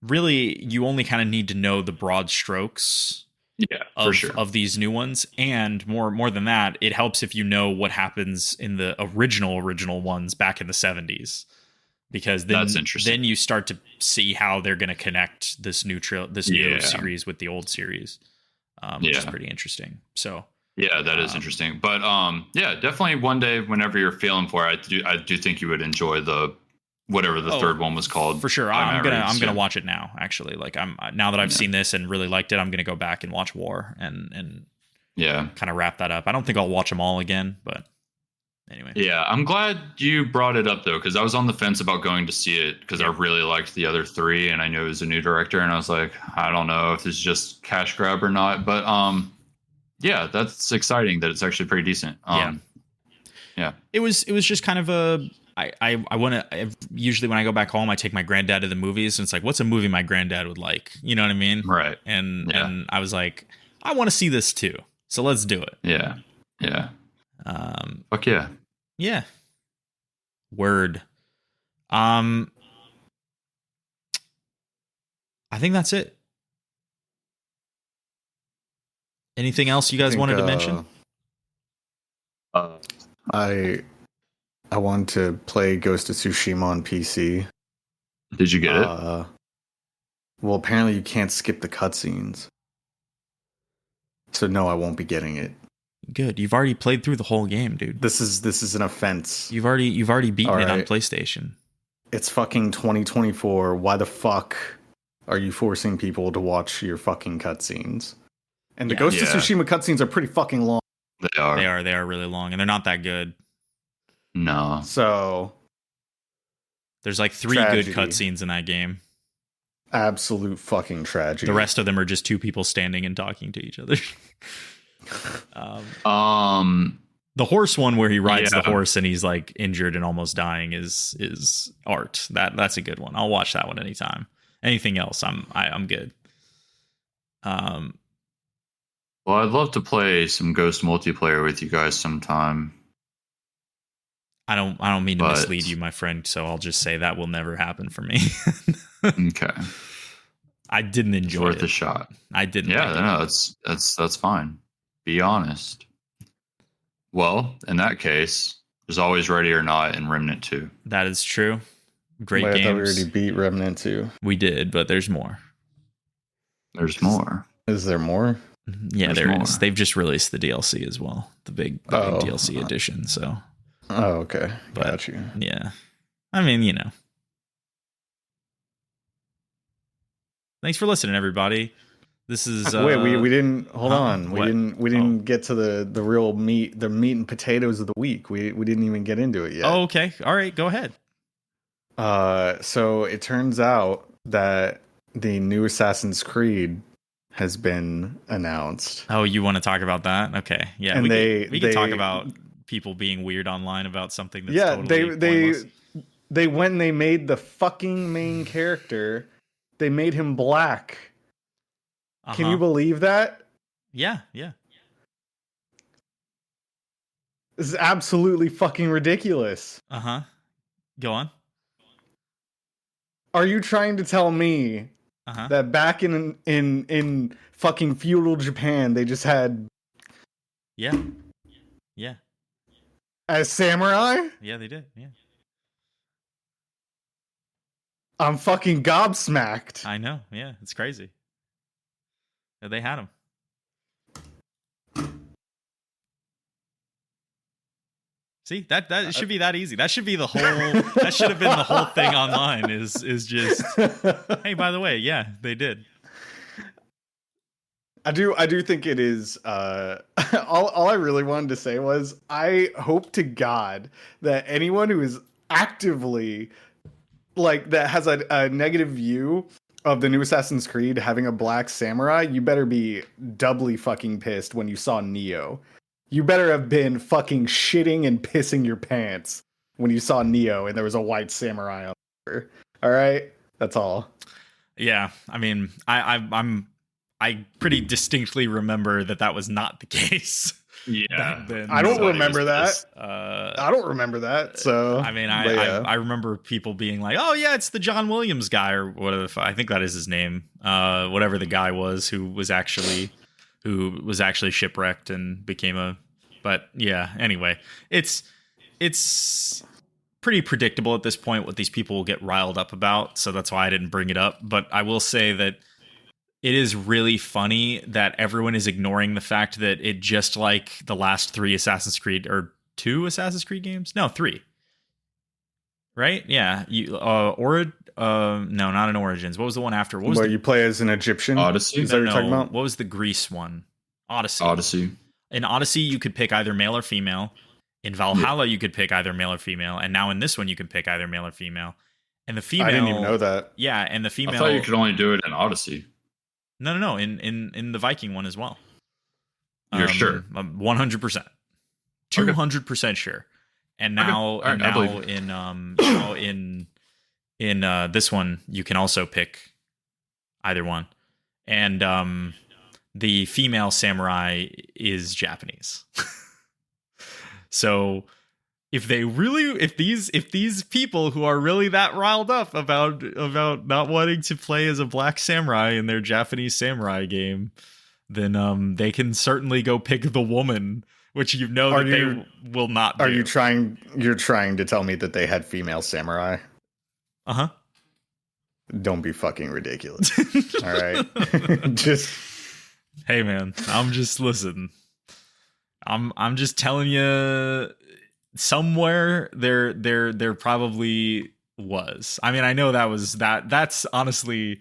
really you only kind of need to know the broad strokes of these new ones, and more than that, it helps if you know what happens in the original ones back in the 70s. Because then you start to see how they're going to connect this new series with the old series, which is pretty interesting. So that is interesting. But definitely one day, whenever you're feeling for it, I do think you would enjoy the whatever the third one was called. For sure, I'm gonna watch it now. Actually, like now that I've seen this and really liked it, I'm gonna go back and watch War and kind of wrap that up. I don't think I'll watch them all again, but. Anyway. Yeah, I'm glad you brought it up, though, because I was on the fence about going to see it because I really liked the other 3, and I knew it was a new director, and I was like, I don't know if this is just cash grab or not. But that's exciting that it's actually pretty decent. It was just kind of a. I want to. Usually, when I go back home, I take my granddad to the movies, and it's like, what's a movie my granddad would like? You know what I mean? Right. And I was like, I want to see this too, so let's do it. Yeah. Fuck yeah. Yeah. Word. I think that's it. Anything else you guys wanted to mention? I wanted to play Ghost of Tsushima on PC. Did you get it? Well, apparently you can't skip the cutscenes. So no, I won't be getting it. Good. You've already played through the whole game, dude. This is an offense. You've already beaten it on PlayStation. It's fucking 2024. Why the fuck are you forcing people to watch your fucking cutscenes? And the Ghost of Tsushima cutscenes are pretty fucking long. They are. They are really long, and they're not that good. No. So there's like 3 good cutscenes in that game. Absolute fucking tragedy. The rest of them are just 2 people standing and talking to each other. The horse one where he rides Yeah. the horse and he's like injured and almost dying is art. That's a good one. I'll watch that one anytime. Anything else, I'm good. Well, I'd love to play some Ghost multiplayer with you guys sometime. I don't mean to But- mislead you, my friend, so I'll just say that will never happen for me. Okay. I didn't It's enjoy worth it. a shot. I didn't. Yeah, like it. no, that's fine. Be honest. Well, in that case, there's always Ready or Not and Remnant 2. That is true. Great Wait, I thought we games. already beat Remnant 2. We did, but there's more. There's more. Is there more? Yeah, There's there more. is. They've just released the DLC as well, the big Oh. DLC edition. So Oh, okay. But- Got you. yeah, I mean, you know. Thanks for listening, everybody. This is Wait, we didn't hold huh? on. What? We didn't get to the real meat and potatoes of the week. We didn't even get into it yet. Oh, okay. All right, go ahead. So it turns out that the new Assassin's Creed has been announced. Oh, you want to talk about that? Okay, yeah. And we can talk they- about people being weird online about something that's Yeah, totally they pointless. they went and they made the fucking main character. They made him black. Can you Uh-huh. believe that? Yeah. This is absolutely fucking ridiculous. Uh-huh. Go on. Are you trying to tell me Uh-huh. that back in fucking feudal Japan they just had Yeah. Yeah. as samurai? Yeah, they did. Yeah. I'm fucking gobsmacked. I know. Yeah, it's crazy. Yeah, they had him. See, that should be that easy. That should be the whole that should have been the whole thing online is just hey, by the way, yeah, they did. I do think it is all I really wanted to say was I hope to God that anyone who is actively like that has a negative view of the new Assassin's Creed having a black samurai, you better be doubly fucking pissed when you saw Neo. You better have been fucking shitting and pissing your pants when you saw Neo and there was a white samurai on there. All right? That's all. Yeah, I mean, I pretty distinctly remember that was not the case. Yeah. back then. I don't So, remember that. I I don't remember that. So I mean, but yeah. I remember people being like, "Oh yeah, it's the John Williams guy," or whatever. I think that is his name. Whatever the guy was who was actually shipwrecked and became a. But yeah, anyway, it's pretty predictable at this point what these people will get riled up about. So that's why I didn't bring it up. But I will say that it is really funny that everyone is ignoring the fact that it just like the last 3 Assassin's Creed or 2 Assassin's Creed games. No, 3. Right? Yeah. You no, not in Origins. What was the one after? What was Where the you play as an Egyptian? Odyssey? Is that what you're talking no, about? what was the Greece one? Odyssey. Odyssey. In Odyssey, you could pick either male or female. In Valhalla, you could pick either male or female. And now in this one, you can pick either male or female. And the female, I didn't even know that. Yeah, and the female. I thought you could only do it in Odyssey. No. In the Viking one as well. You're sure? 100%, 200% sure. And now, Okay. All right, I believe in this one, you can also pick either one. And the female samurai is Japanese. So if these people who are really that riled up about not wanting to play as a black samurai in their Japanese samurai game, then they can certainly go pick the woman, which they will not do. Are you're trying to tell me that they had female samurai? Uh-huh. Don't be fucking ridiculous. All right. Just Hey man, I'm just telling you somewhere there probably was. I mean, I know that's honestly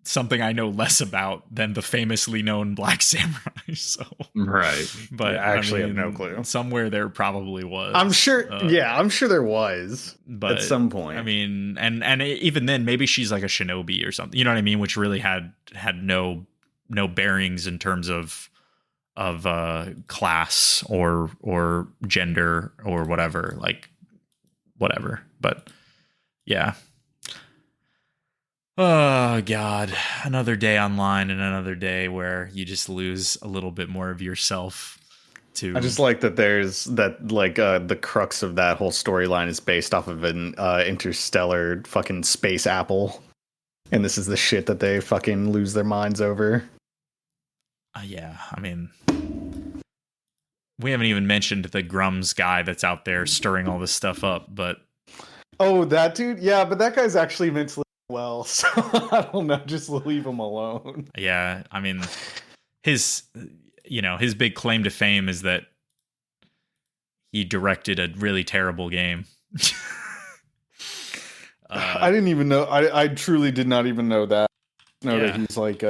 something I know less about than the famously known Black Samurai. So Right. but I actually have no clue. Somewhere there probably was. I'm sure I'm sure there was but at some point. I mean, and even then, maybe she's like a shinobi or something. You know what I mean? Which really had no bearings in terms of class or gender or whatever, like whatever. But yeah. Oh God, another day online and another day where you just lose a little bit more of yourself. I just like that there's that, like, the crux of that whole storyline is based off of an interstellar fucking space apple. And this is the shit that they fucking lose their minds over. Yeah, I mean, we haven't even mentioned the Grums guy that's out there stirring all this stuff up, but... Oh, that dude? Yeah, but that guy's actually mentally well, so I don't know, just leave him alone. Yeah, I mean, his big claim to fame is that he directed a really terrible game. I didn't even know. I truly did not even know that. That he's like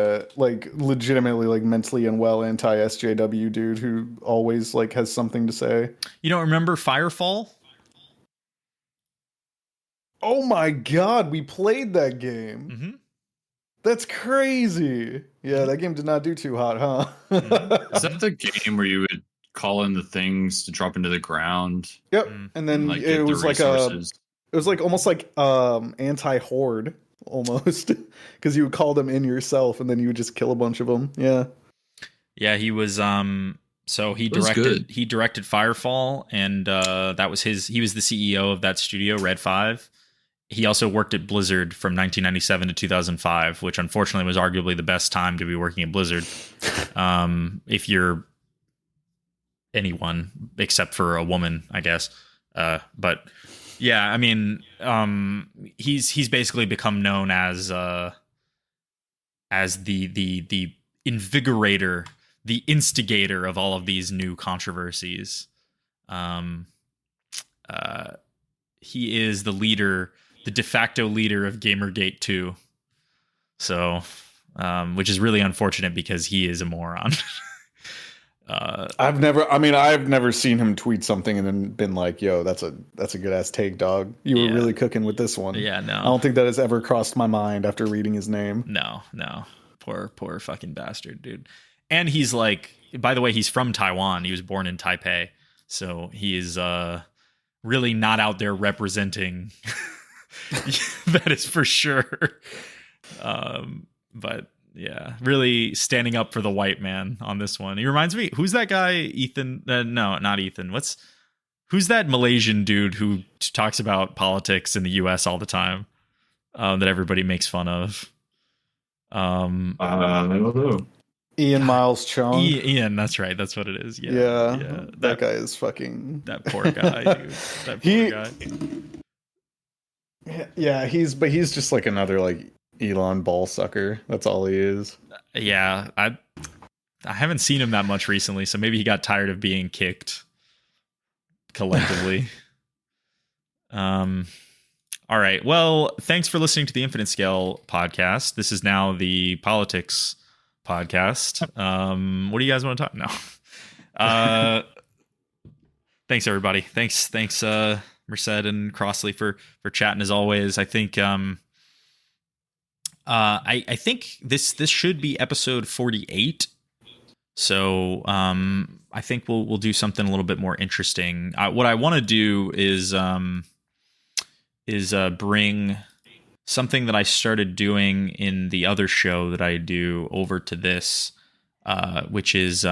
legitimately like mentally unwell anti-SJW dude who always like has something to say. You don't remember Firefall? Oh my God, we played that game. Mm-hmm. That's crazy. Yeah, that game did not do too hot, huh? Mm-hmm. Is that the game where you would call in the things to drop into the ground? Yep. And then like, it was like it was like almost like anti-horde almost, because you would call them in yourself and then you would just kill a bunch of them. Yeah, he was so he directed Firefall, and that was he was the CEO of that studio, Red 5. He also worked at Blizzard from 1997 to 2005, which unfortunately was arguably the best time to be working at Blizzard, if you're anyone except for a woman, I guess. But yeah, I mean, he's basically become known as the invigorator, the instigator of all of these new controversies. He is the leader, the de facto leader of Gamergate 2. So, which is really unfortunate because he is a moron. I've never seen him tweet something and then been like, "Yo, that's a good ass take, dog. You were really cooking with this one." Yeah, no, I don't think that has ever crossed my mind after reading his name. No, poor fucking bastard, dude. And he's like, by the way, he's from Taiwan. He was born in Taipei, so he is really not out there representing. That is for sure. But yeah, really standing up for the white man on this one. He reminds me, who's that guy? Ethan? No, not Ethan. Who's that Malaysian dude who talks about politics in the U.S. all the time? That everybody makes fun of. I don't know. Ian Miles Chung. Ian, that's right. That's what it is. Yeah. That guy is fucking. That poor guy, dude. That poor guy. Yeah, he's just like another like Elon ball sucker. That's all he is. Yeah, I haven't seen him that much recently, so maybe he got tired of being kicked collectively. All right. Well, thanks for listening to the Infinite Scale podcast. This is now the politics podcast. What do you guys want to talk? No. Thanks everybody. Thanks Merced and Crossley for chatting as always. I think I think this should be episode 48. So I think we'll do something a little bit more interesting. What I want to do is bring something that I started doing in the other show that I do over to this, which is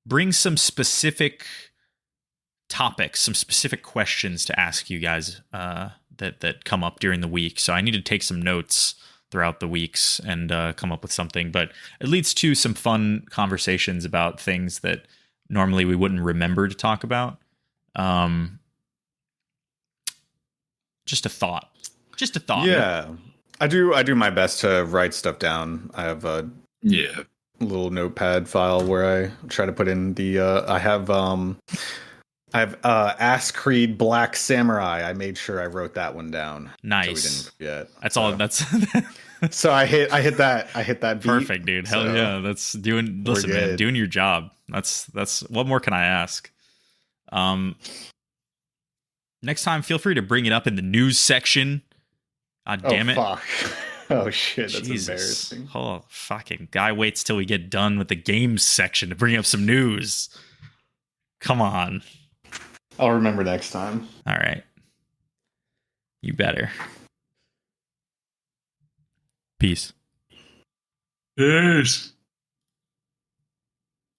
bring some specific topics, some specific questions to ask you guys that come up during the week. So I need to take some notes throughout the weeks and come up with something. But it leads to some fun conversations about things that normally we wouldn't remember to talk about. Just a thought. Yeah, I do my best to write stuff down. I have a little notepad file where I try to put in the. I have Ass Creed Black Samurai. I made sure I wrote that one down. Nice. So we didn't forget. That's all. That's. So I hit that beat. Perfect, dude. Hell yeah. That's doing. Listen, man, doing your job. That's. What more can I ask? Next time, feel free to bring it up in the news section. God damn it. Fuck. Oh shit, that's Jesus. embarrassing. Oh, fucking guy waits till we get done with the games section to bring up some news. Come on. I'll remember next time. All right. You better. Peace. Peace.